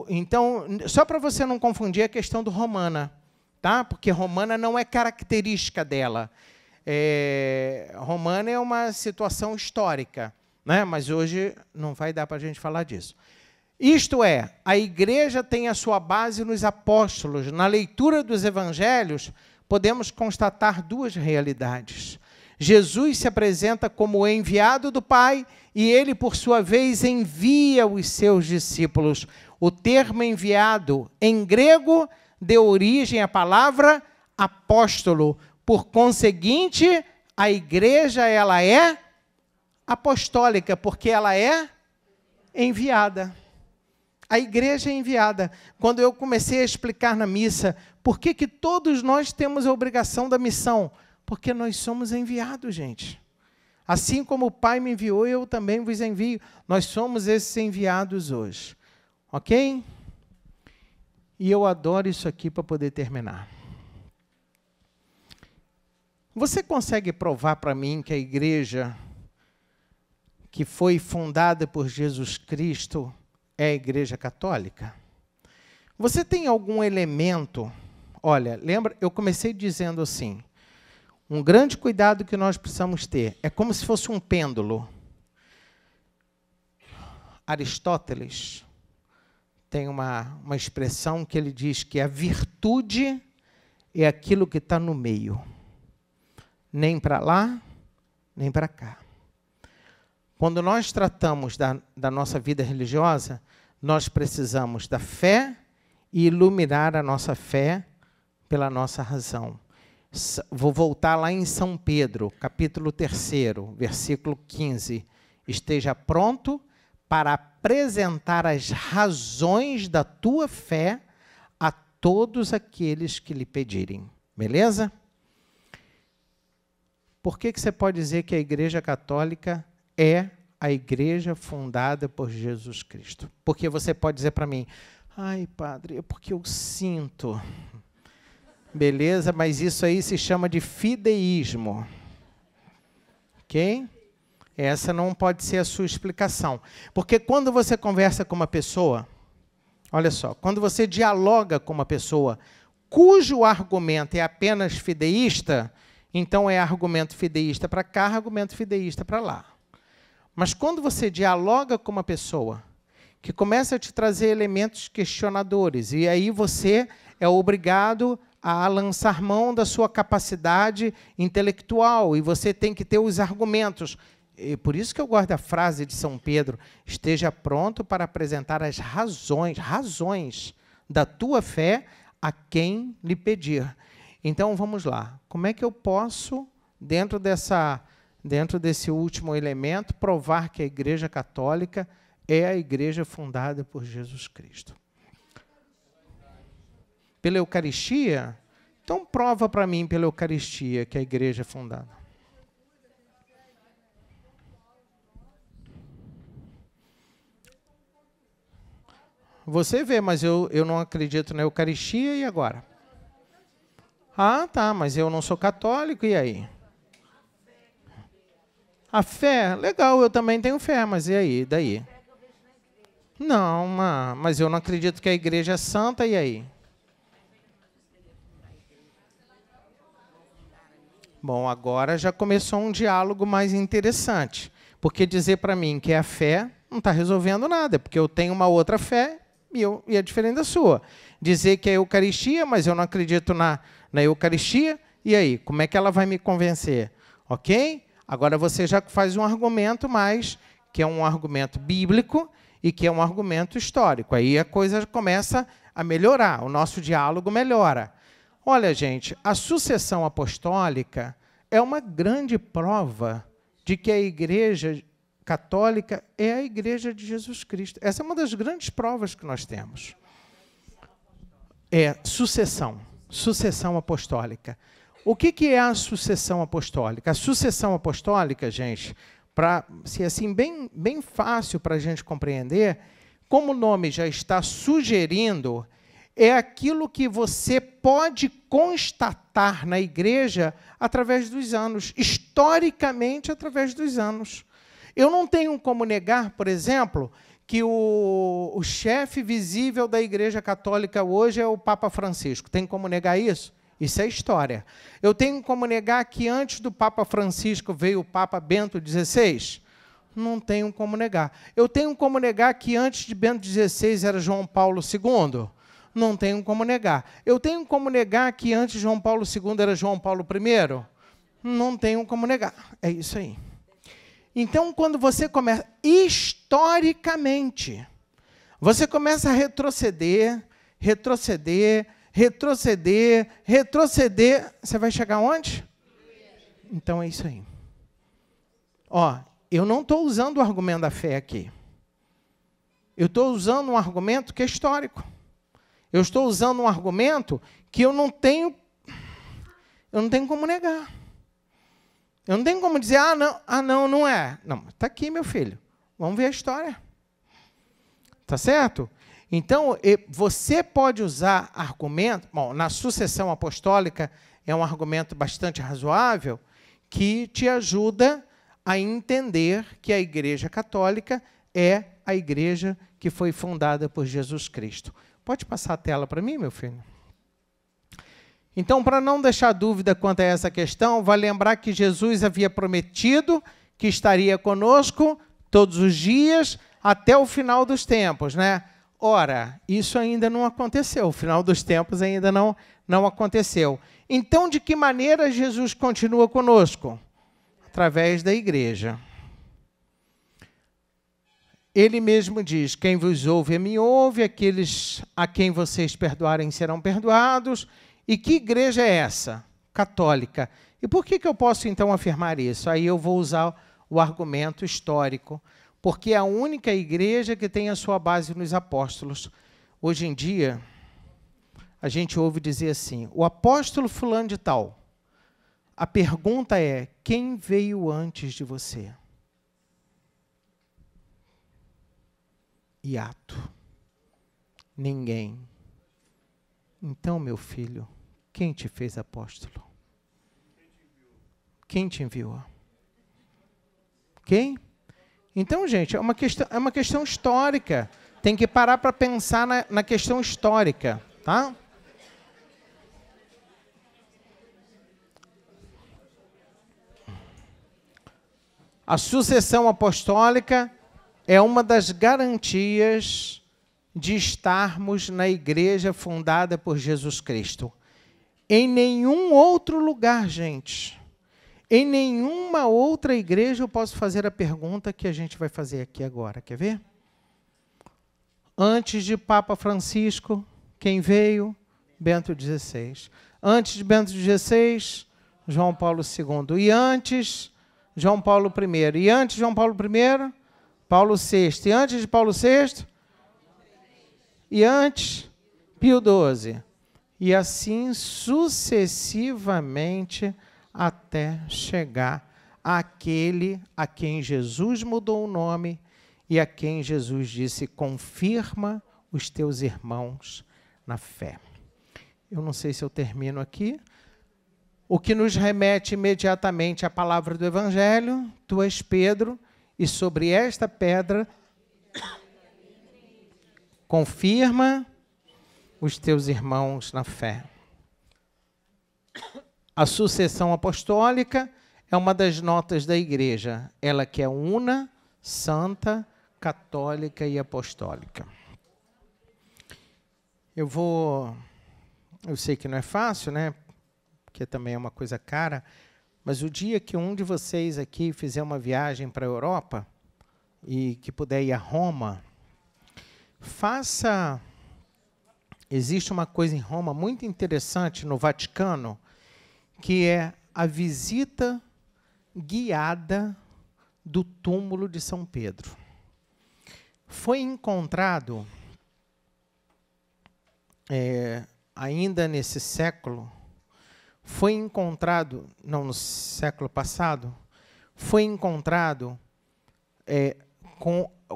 Então, só para você não confundir a questão do romana, tá? Porque romana não é característica dela. Romana é uma situação histórica, né? Mas hoje não vai dar para a gente falar disso. Isto é, a igreja tem a sua base nos apóstolos. Na leitura dos evangelhos, podemos constatar duas realidades. Jesus se apresenta como o enviado do Pai e ele, por sua vez, envia os seus discípulos. O termo enviado, em grego, deu origem à palavra apóstolo. Por conseguinte, a igreja ela é apostólica, porque ela é enviada. A igreja é enviada. Quando eu comecei a explicar na missa, por que todos nós temos a obrigação da missão? Porque nós somos enviados, gente. Assim como o Pai me enviou, eu também vos envio. Nós somos esses enviados hoje. Ok? E eu adoro isso aqui para poder terminar. Você consegue provar para mim que a igreja que foi fundada por Jesus Cristo é a Igreja Católica? Você tem algum elemento? Olha, lembra, eu comecei dizendo assim, um grande cuidado que nós precisamos ter, é como se fosse um pêndulo. Aristóteles tem uma expressão que ele diz que a virtude é aquilo que está no meio. Nem para lá, nem para cá. Quando nós tratamos da nossa vida religiosa, nós precisamos da fé e iluminar a nossa fé pela nossa razão. Vou voltar lá em São Pedro, capítulo 3, versículo 15. Esteja pronto para apresentar as razões da tua fé a todos aqueles que lhe pedirem. Beleza? Por que você pode dizer que a Igreja Católica é a igreja fundada por Jesus Cristo? Porque você pode dizer para mim, ai, padre, é porque eu sinto. Beleza, mas isso aí se chama de fideísmo. Ok? Essa não pode ser a sua explicação. Porque quando você conversa com uma pessoa, olha só, quando você dialoga com uma pessoa cujo argumento é apenas fideísta, então é argumento fideísta para cá, argumento fideísta para lá. Mas quando você dialoga com uma pessoa que começa a te trazer elementos questionadores, e aí você é obrigado a lançar mão da sua capacidade intelectual, e você tem que ter os argumentos. E por isso que eu gosto da frase de São Pedro, esteja pronto para apresentar as razões da tua fé a quem lhe pedir. Então, vamos lá. Como é que eu posso, dentro desse último elemento, provar que a Igreja Católica é a igreja fundada por Jesus Cristo? Pela Eucaristia? Então, prova para mim pela Eucaristia que a igreja é fundada. Você vê, mas eu não acredito na Eucaristia, e agora? Ah, tá, mas eu não sou católico, e aí? A fé, legal, eu também tenho fé, mas e aí? Daí? Não, mas eu não acredito que a igreja é santa, e aí? Bom, agora já começou um diálogo mais interessante, porque dizer para mim que é a fé não está resolvendo nada, porque eu tenho uma outra fé e é diferente da sua. Dizer que é a Eucaristia, mas eu não acredito na Eucaristia, e aí? Como é que ela vai me convencer? Ok? Agora você já faz um argumento mais, que é um argumento bíblico e que é um argumento histórico. Aí a coisa começa a melhorar, o nosso diálogo melhora. Olha, gente, a sucessão apostólica é uma grande prova de que a Igreja Católica é a Igreja de Jesus Cristo. Essa é uma das grandes provas que nós temos. É sucessão apostólica. O que é a sucessão apostólica? A sucessão apostólica, gente, para ser assim bem fácil para a gente compreender, como o nome já está sugerindo, é aquilo que você pode constatar na igreja através dos anos, historicamente através dos anos. Eu não tenho como negar, por exemplo, que o chefe visível da Igreja Católica hoje é o Papa Francisco. Tem como negar isso? Isso é história. Eu tenho como negar que antes do Papa Francisco veio o Papa Bento XVI? Não tenho como negar. Eu tenho como negar que antes de Bento XVI era João Paulo II? Não tenho como negar. Eu tenho como negar que antes de João Paulo II era João Paulo I? Não tenho como negar. É isso aí. Então, quando você começa, historicamente, você começa a retroceder, você vai chegar onde? Então, é isso aí. Ó, eu não estou usando o argumento da fé aqui. Eu estou usando um argumento que é histórico. Eu estou usando um argumento que eu não tenho como negar. Eu não tenho como dizer, não é. Não, está aqui, meu filho. Vamos ver a história. Tá certo? Então, você pode usar argumento... Bom, na sucessão apostólica é um argumento bastante razoável que te ajuda a entender que a Igreja Católica é a igreja que foi fundada por Jesus Cristo. Pode passar a tela para mim, meu filho? Então, para não deixar dúvida quanto a essa questão, vale lembrar que Jesus havia prometido que estaria conosco todos os dias até o final dos tempos, né? Ora, isso ainda não aconteceu, o final dos tempos ainda não aconteceu. Então, de que maneira Jesus continua conosco? Através da igreja. Ele mesmo diz, quem vos ouve, me ouve, aqueles a quem vocês perdoarem serão perdoados. E que igreja é essa? Católica. E por que eu posso, então, afirmar isso? Aí eu vou usar o argumento histórico, porque é a única igreja que tem a sua base nos apóstolos. Hoje em dia, a gente ouve dizer assim, o apóstolo fulano de tal. A pergunta é, quem veio antes de você? Hiato. Ninguém. Então, meu filho, quem te fez apóstolo? Quem te enviou? Quem? Então, gente, é uma questão histórica. Tem que parar para pensar na questão histórica, tá? A sucessão apostólica é uma das garantias de estarmos na igreja fundada por Jesus Cristo. Em nenhum outro lugar, gente, em nenhuma outra igreja eu posso fazer a pergunta que a gente vai fazer aqui agora. Quer ver? Antes de Papa Francisco, quem veio? Bento XVI. Antes de Bento XVI, João Paulo II. E antes, João Paulo I. E antes de João Paulo I, Paulo VI. E antes de Paulo VI, e antes, Pio XII. E assim sucessivamente até chegar àquele a quem Jesus mudou o nome e a quem Jesus disse, confirma os teus irmãos na fé. Eu não sei se eu termino aqui. O que nos remete imediatamente à palavra do Evangelho, tu és Pedro, e sobre esta pedra confirma os teus irmãos na fé. A sucessão apostólica é uma das notas da igreja, ela que é una, santa, católica e apostólica. Eu sei que não é fácil, né? Porque também é uma coisa cara, mas o dia que um de vocês aqui fizer uma viagem para a Europa e que puder ir a Roma, existe uma coisa em Roma muito interessante no Vaticano, que é a visita guiada do túmulo de São Pedro. Foi encontrado, ainda nesse século, no século passado,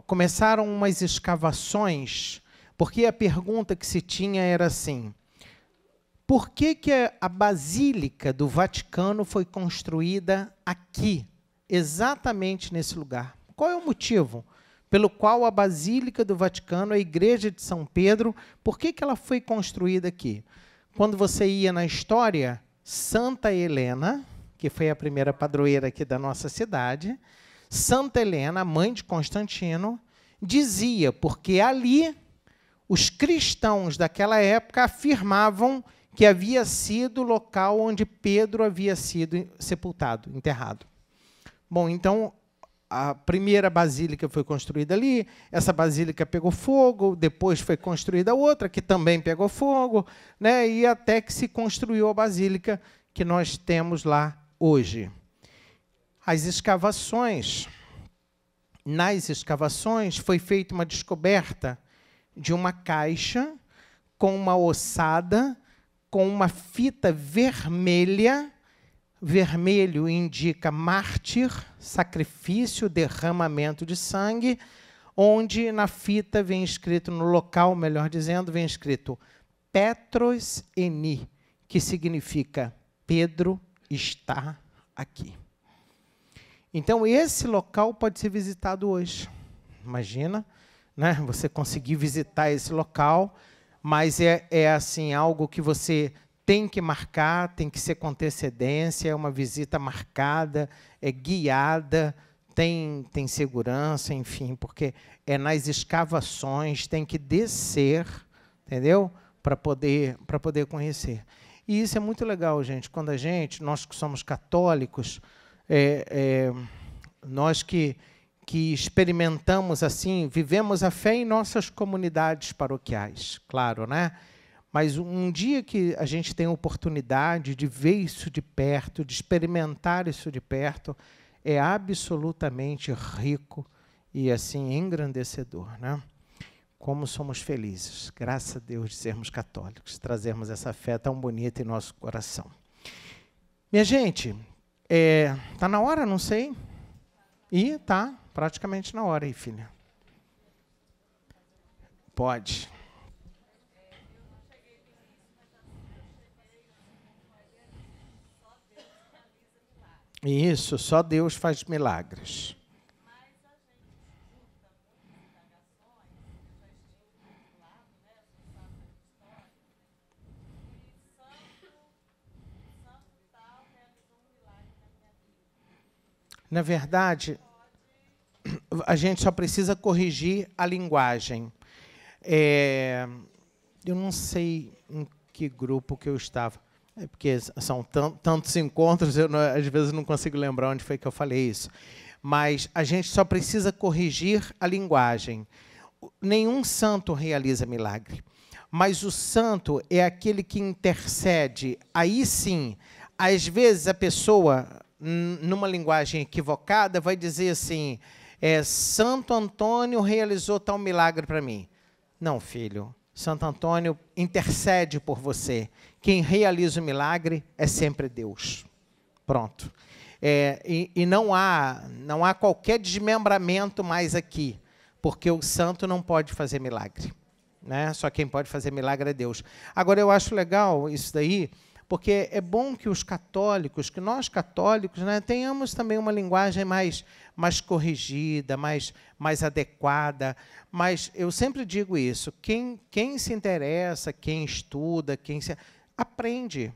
começaram umas escavações, porque a pergunta que se tinha era assim, por que a Basílica do Vaticano foi construída aqui, exatamente nesse lugar? Qual é o motivo pelo qual a Basílica do Vaticano, a Igreja de São Pedro, por que ela foi construída aqui? Quando você ia na história, Santa Helena, que foi a primeira padroeira aqui da nossa cidade, Santa Helena, mãe de Constantino, dizia, porque ali os cristãos daquela época afirmavam que havia sido o local onde Pedro havia sido sepultado, enterrado. Bom, então, a primeira basílica foi construída ali, essa basílica pegou fogo, depois foi construída outra, que também pegou fogo, né, e até que se construiu a basílica que nós temos lá hoje. As escavações, nas escavações, foi feita uma descoberta de uma caixa com uma ossada, com uma fita vermelha. Vermelho indica mártir, sacrifício, derramamento de sangue, onde na fita vem escrito, no local, melhor dizendo, vem escrito Petros eni, que significa Pedro está aqui. Então, esse local pode ser visitado hoje. Imagina, né, você conseguir visitar esse local, mas é assim, algo que você tem que marcar, tem que ser com antecedência, é uma visita marcada, é guiada, tem segurança, enfim, porque é nas escavações, tem que descer, entendeu? Para poder conhecer. E isso é muito legal, gente, quando nós que somos católicos, nós que experimentamos assim, vivemos a fé em nossas comunidades paroquiais, claro, né? Mas um dia que a gente tem a oportunidade de ver isso de perto, de experimentar isso de perto, é absolutamente rico e assim engrandecedor, né? Como somos felizes, graças a Deus, de sermos católicos, trazermos essa fé tão bonita em nosso coração. Minha gente, tá na hora, não sei? E tá praticamente na hora aí, filha. Pode. Isso, só Deus faz milagres. Na verdade, a gente só precisa corrigir a linguagem. Eu não sei em que grupo que eu estava. Porque são tantos encontros, às vezes não consigo lembrar onde foi que eu falei isso. Mas a gente só precisa corrigir a linguagem. Nenhum santo realiza milagre, mas o santo é aquele que intercede. Aí sim, às vezes a pessoa, numa linguagem equivocada, vai dizer assim, Santo Antônio realizou tal milagre para mim. Não, filho. Santo Antônio intercede por você. Quem realiza o milagre é sempre Deus. Pronto. E não há qualquer desmembramento mais aqui, porque o santo não pode fazer milagre, né? Só quem pode fazer milagre é Deus. Agora, eu acho legal isso daí, porque é bom que os católicos, que nós católicos, né, tenhamos também uma linguagem mais corrigida, mais adequada. Mas eu sempre digo isso, quem se interessa, quem estuda, aprende.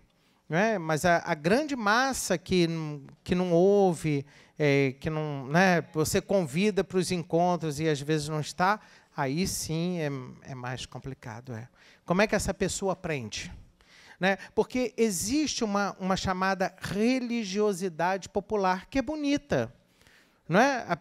Né? Mas a grande massa que não ouve, que não, né, você convida para os encontros e às vezes não está, aí sim é mais complicado. Como é que essa pessoa aprende? Né? Porque existe uma chamada religiosidade popular, que é bonita.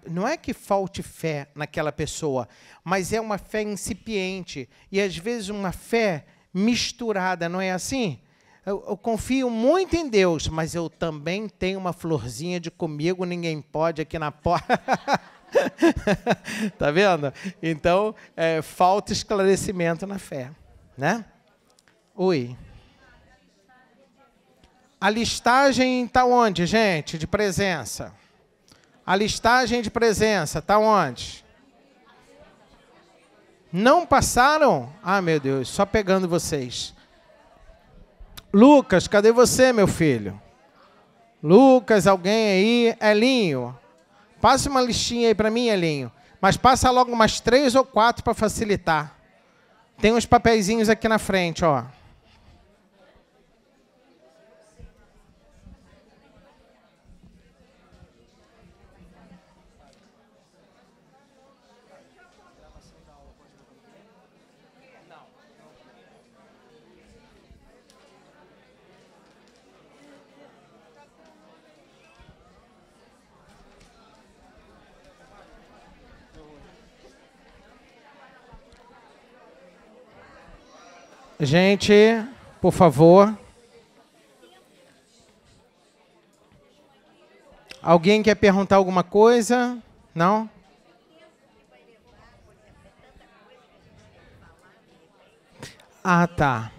Não é que falte fé naquela pessoa, mas é uma fé incipiente. E, às vezes, uma fé misturada, não é assim? Eu confio muito em Deus, mas eu também tenho uma florzinha de comigo, ninguém pode aqui na porta. Tá vendo? Então, falta esclarecimento na fé. Né? Oi. A listagem está onde, gente, de presença? A listagem de presença está onde? Não passaram? Ah, meu Deus, só pegando vocês. Lucas, cadê você, meu filho? Lucas, alguém aí? Elinho, passa uma listinha aí para mim, Elinho. Mas passa logo umas 3 ou 4 para facilitar. Tem uns papeizinhos aqui na frente, ó. Gente, por favor. Alguém quer perguntar alguma coisa? Não? Ah, tá.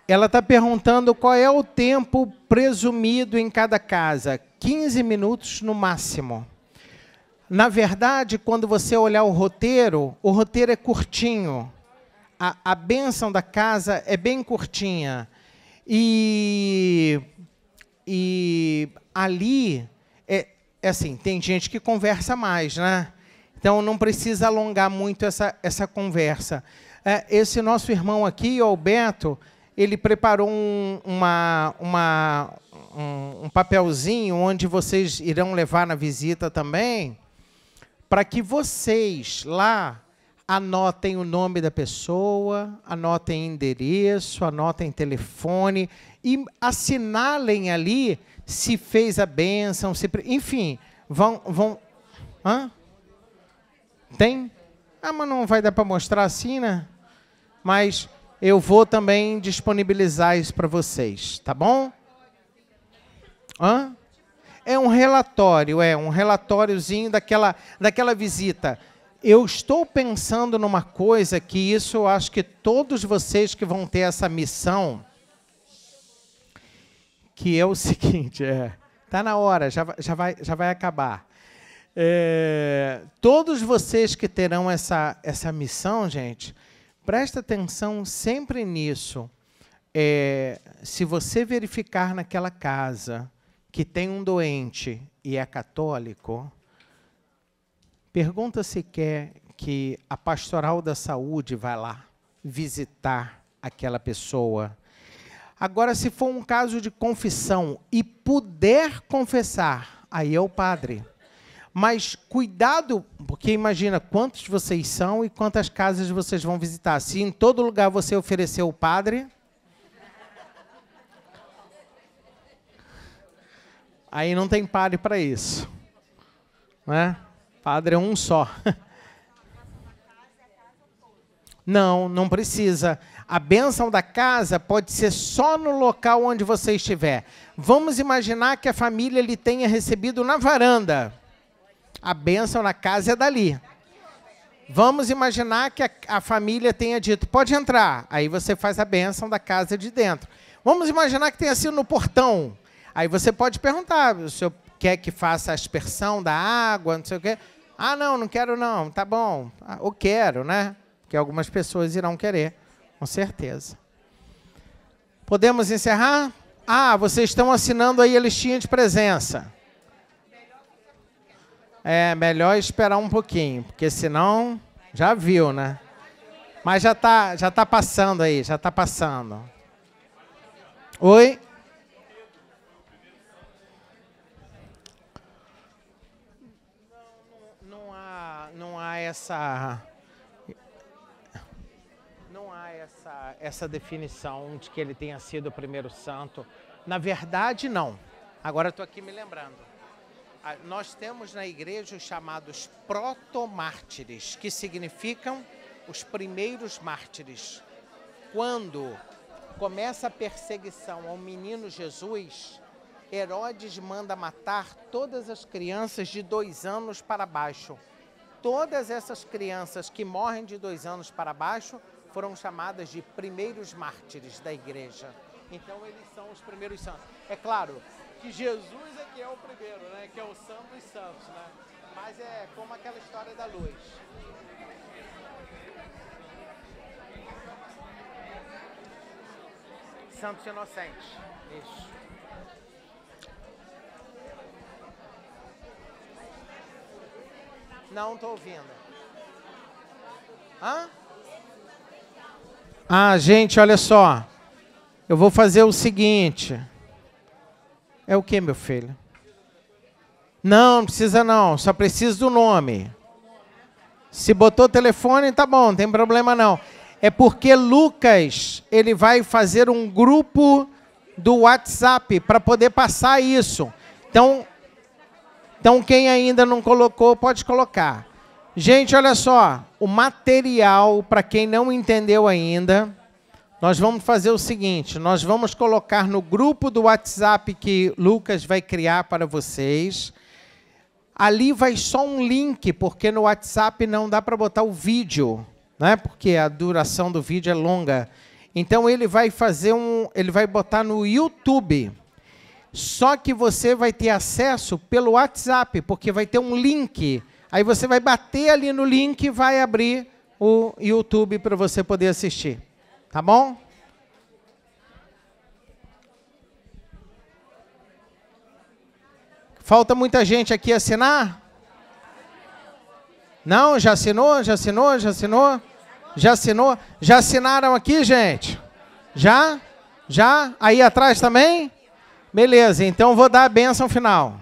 Ela está perguntando qual é o tempo presumido em cada casa. 15 minutos no máximo. Na verdade, quando você olhar o roteiro é curtinho. A bênção da casa é bem curtinha. E ali, assim, tem gente que conversa mais, né? Então, não precisa alongar muito essa conversa. Esse nosso irmão aqui, o Beto, ele preparou um papelzinho onde vocês irão levar na visita também, para que vocês lá anotem o nome da pessoa, anotem endereço, anotem telefone e assinalem ali se fez a bênção, enfim, vão... Hã? Tem? Mas não vai dar para mostrar assim, né? Mas eu vou também disponibilizar isso para vocês, tá bom? Hã? É um relatóriozinho daquela visita. Eu estou pensando numa coisa que isso eu acho que todos vocês que vão ter essa missão, que é o seguinte, tá na hora, já vai acabar. Todos vocês que terão essa missão, gente, presta atenção sempre nisso. Se você verificar naquela casa que tem um doente e é católico, pergunta se quer que a pastoral da saúde vá lá visitar aquela pessoa. Agora, se for um caso de confissão e puder confessar, aí é o padre. Mas cuidado, porque imagina quantos vocês são e quantas casas vocês vão visitar. Se em todo lugar você ofereceu o padre, aí não tem padre para isso. Né? Padre é um só. Não precisa. A bênção da casa pode ser só no local onde você estiver. Vamos imaginar que a família lhe tenha recebido na varanda. A bênção na casa é dali. Vamos imaginar que a família tenha dito, pode entrar. Aí você faz a bênção da casa de dentro. Vamos imaginar que tenha sido no portão. Aí você pode perguntar, o senhor quer que faça a aspersão da água, não sei o quê. Ah, não quero não, tá bom. Ou quero, né? Porque algumas pessoas irão querer, com certeza. Podemos encerrar? Vocês estão assinando aí a listinha de presença. Melhor esperar um pouquinho, porque senão, já viu, né? Mas já tá passando aí, já está passando. Oi? Não há essa definição de que ele tenha sido o primeiro santo. Na verdade, não. Agora estou aqui me lembrando. Nós temos na igreja os chamados protomártires, que significam os primeiros mártires. Quando começa a perseguição ao menino Jesus, Herodes manda matar todas as crianças de 2 anos para baixo. Todas essas crianças que morrem de 2 anos para baixo foram chamadas de primeiros mártires da igreja. Então, eles são os primeiros santos. É claro que Jesus é que é o primeiro, né? Que é o santo dos santos, né? Mas é como aquela história da luz. Santos inocentes. Isso. Não estou ouvindo. Gente, olha só. Eu vou fazer o seguinte. É o que, meu filho? Não precisa não. Só preciso do nome. Se botou telefone, tá bom, não tem problema não. É porque Lucas, ele vai fazer um grupo do WhatsApp para poder passar isso. Então, quem ainda não colocou, pode colocar. Gente, olha só, o material, para quem não entendeu ainda, Nós vamos fazer o seguinte, nós vamos colocar no grupo do WhatsApp que Lucas vai criar para vocês. Ali vai só um link, porque no WhatsApp não dá para botar o vídeo, né? Porque a duração do vídeo é longa. Então ele vai botar no YouTube. Só que você vai ter acesso pelo WhatsApp, porque vai ter um link. Aí você vai bater ali no link e vai abrir o YouTube para você poder assistir. Tá bom? Falta muita gente aqui assinar? Não? Já assinou? Já assinou? Já assinou? Já assinou? Já assinaram aqui, gente? Já? Já? Aí atrás também? Beleza, então vou dar a bênção final.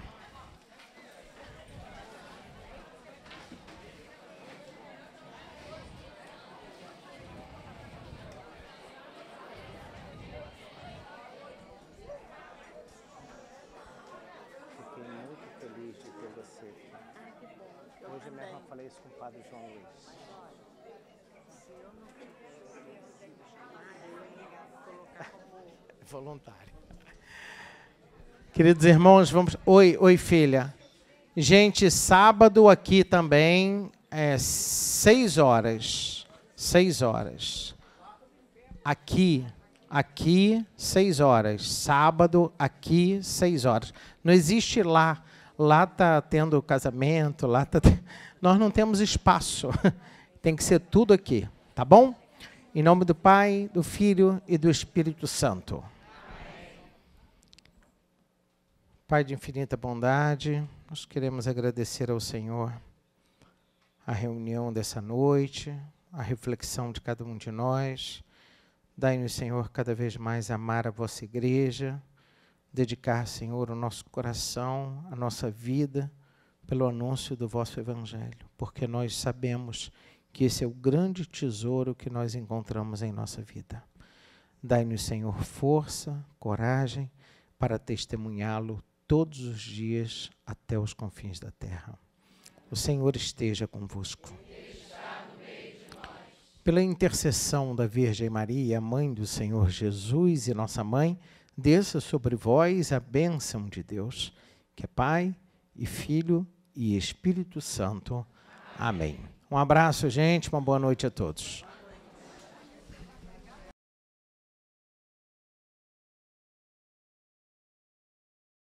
Fiquei muito feliz de ter você. Hoje mesmo eu falei isso com o Padre João Luiz. Voluntário. Queridos irmãos, vamos... Oi, filha. Gente, sábado aqui também, 6 horas. 6 horas. Aqui, 6 horas. Sábado, aqui, 6 horas. Não existe lá. Lá está tendo casamento, lá tá... Nós não temos espaço. Tem que ser tudo aqui, tá bom? Em nome do Pai, do Filho e do Espírito Santo. Pai de infinita bondade, nós queremos agradecer ao Senhor a reunião dessa noite, a reflexão de cada um de nós. Dai-nos, Senhor, cada vez mais amar a vossa igreja, dedicar, Senhor, o nosso coração, a nossa vida, pelo anúncio do vosso Evangelho, porque nós sabemos que esse é o grande tesouro que nós encontramos em nossa vida. Dai-nos, Senhor, força, coragem, para testemunhá-lo todos os dias até os confins da terra. O Senhor esteja convosco. Pela intercessão da Virgem Maria, Mãe do Senhor Jesus e nossa Mãe, desça sobre vós a bênção de Deus, que é Pai e Filho e Espírito Santo. Amém. Um abraço, gente. Uma boa noite a todos.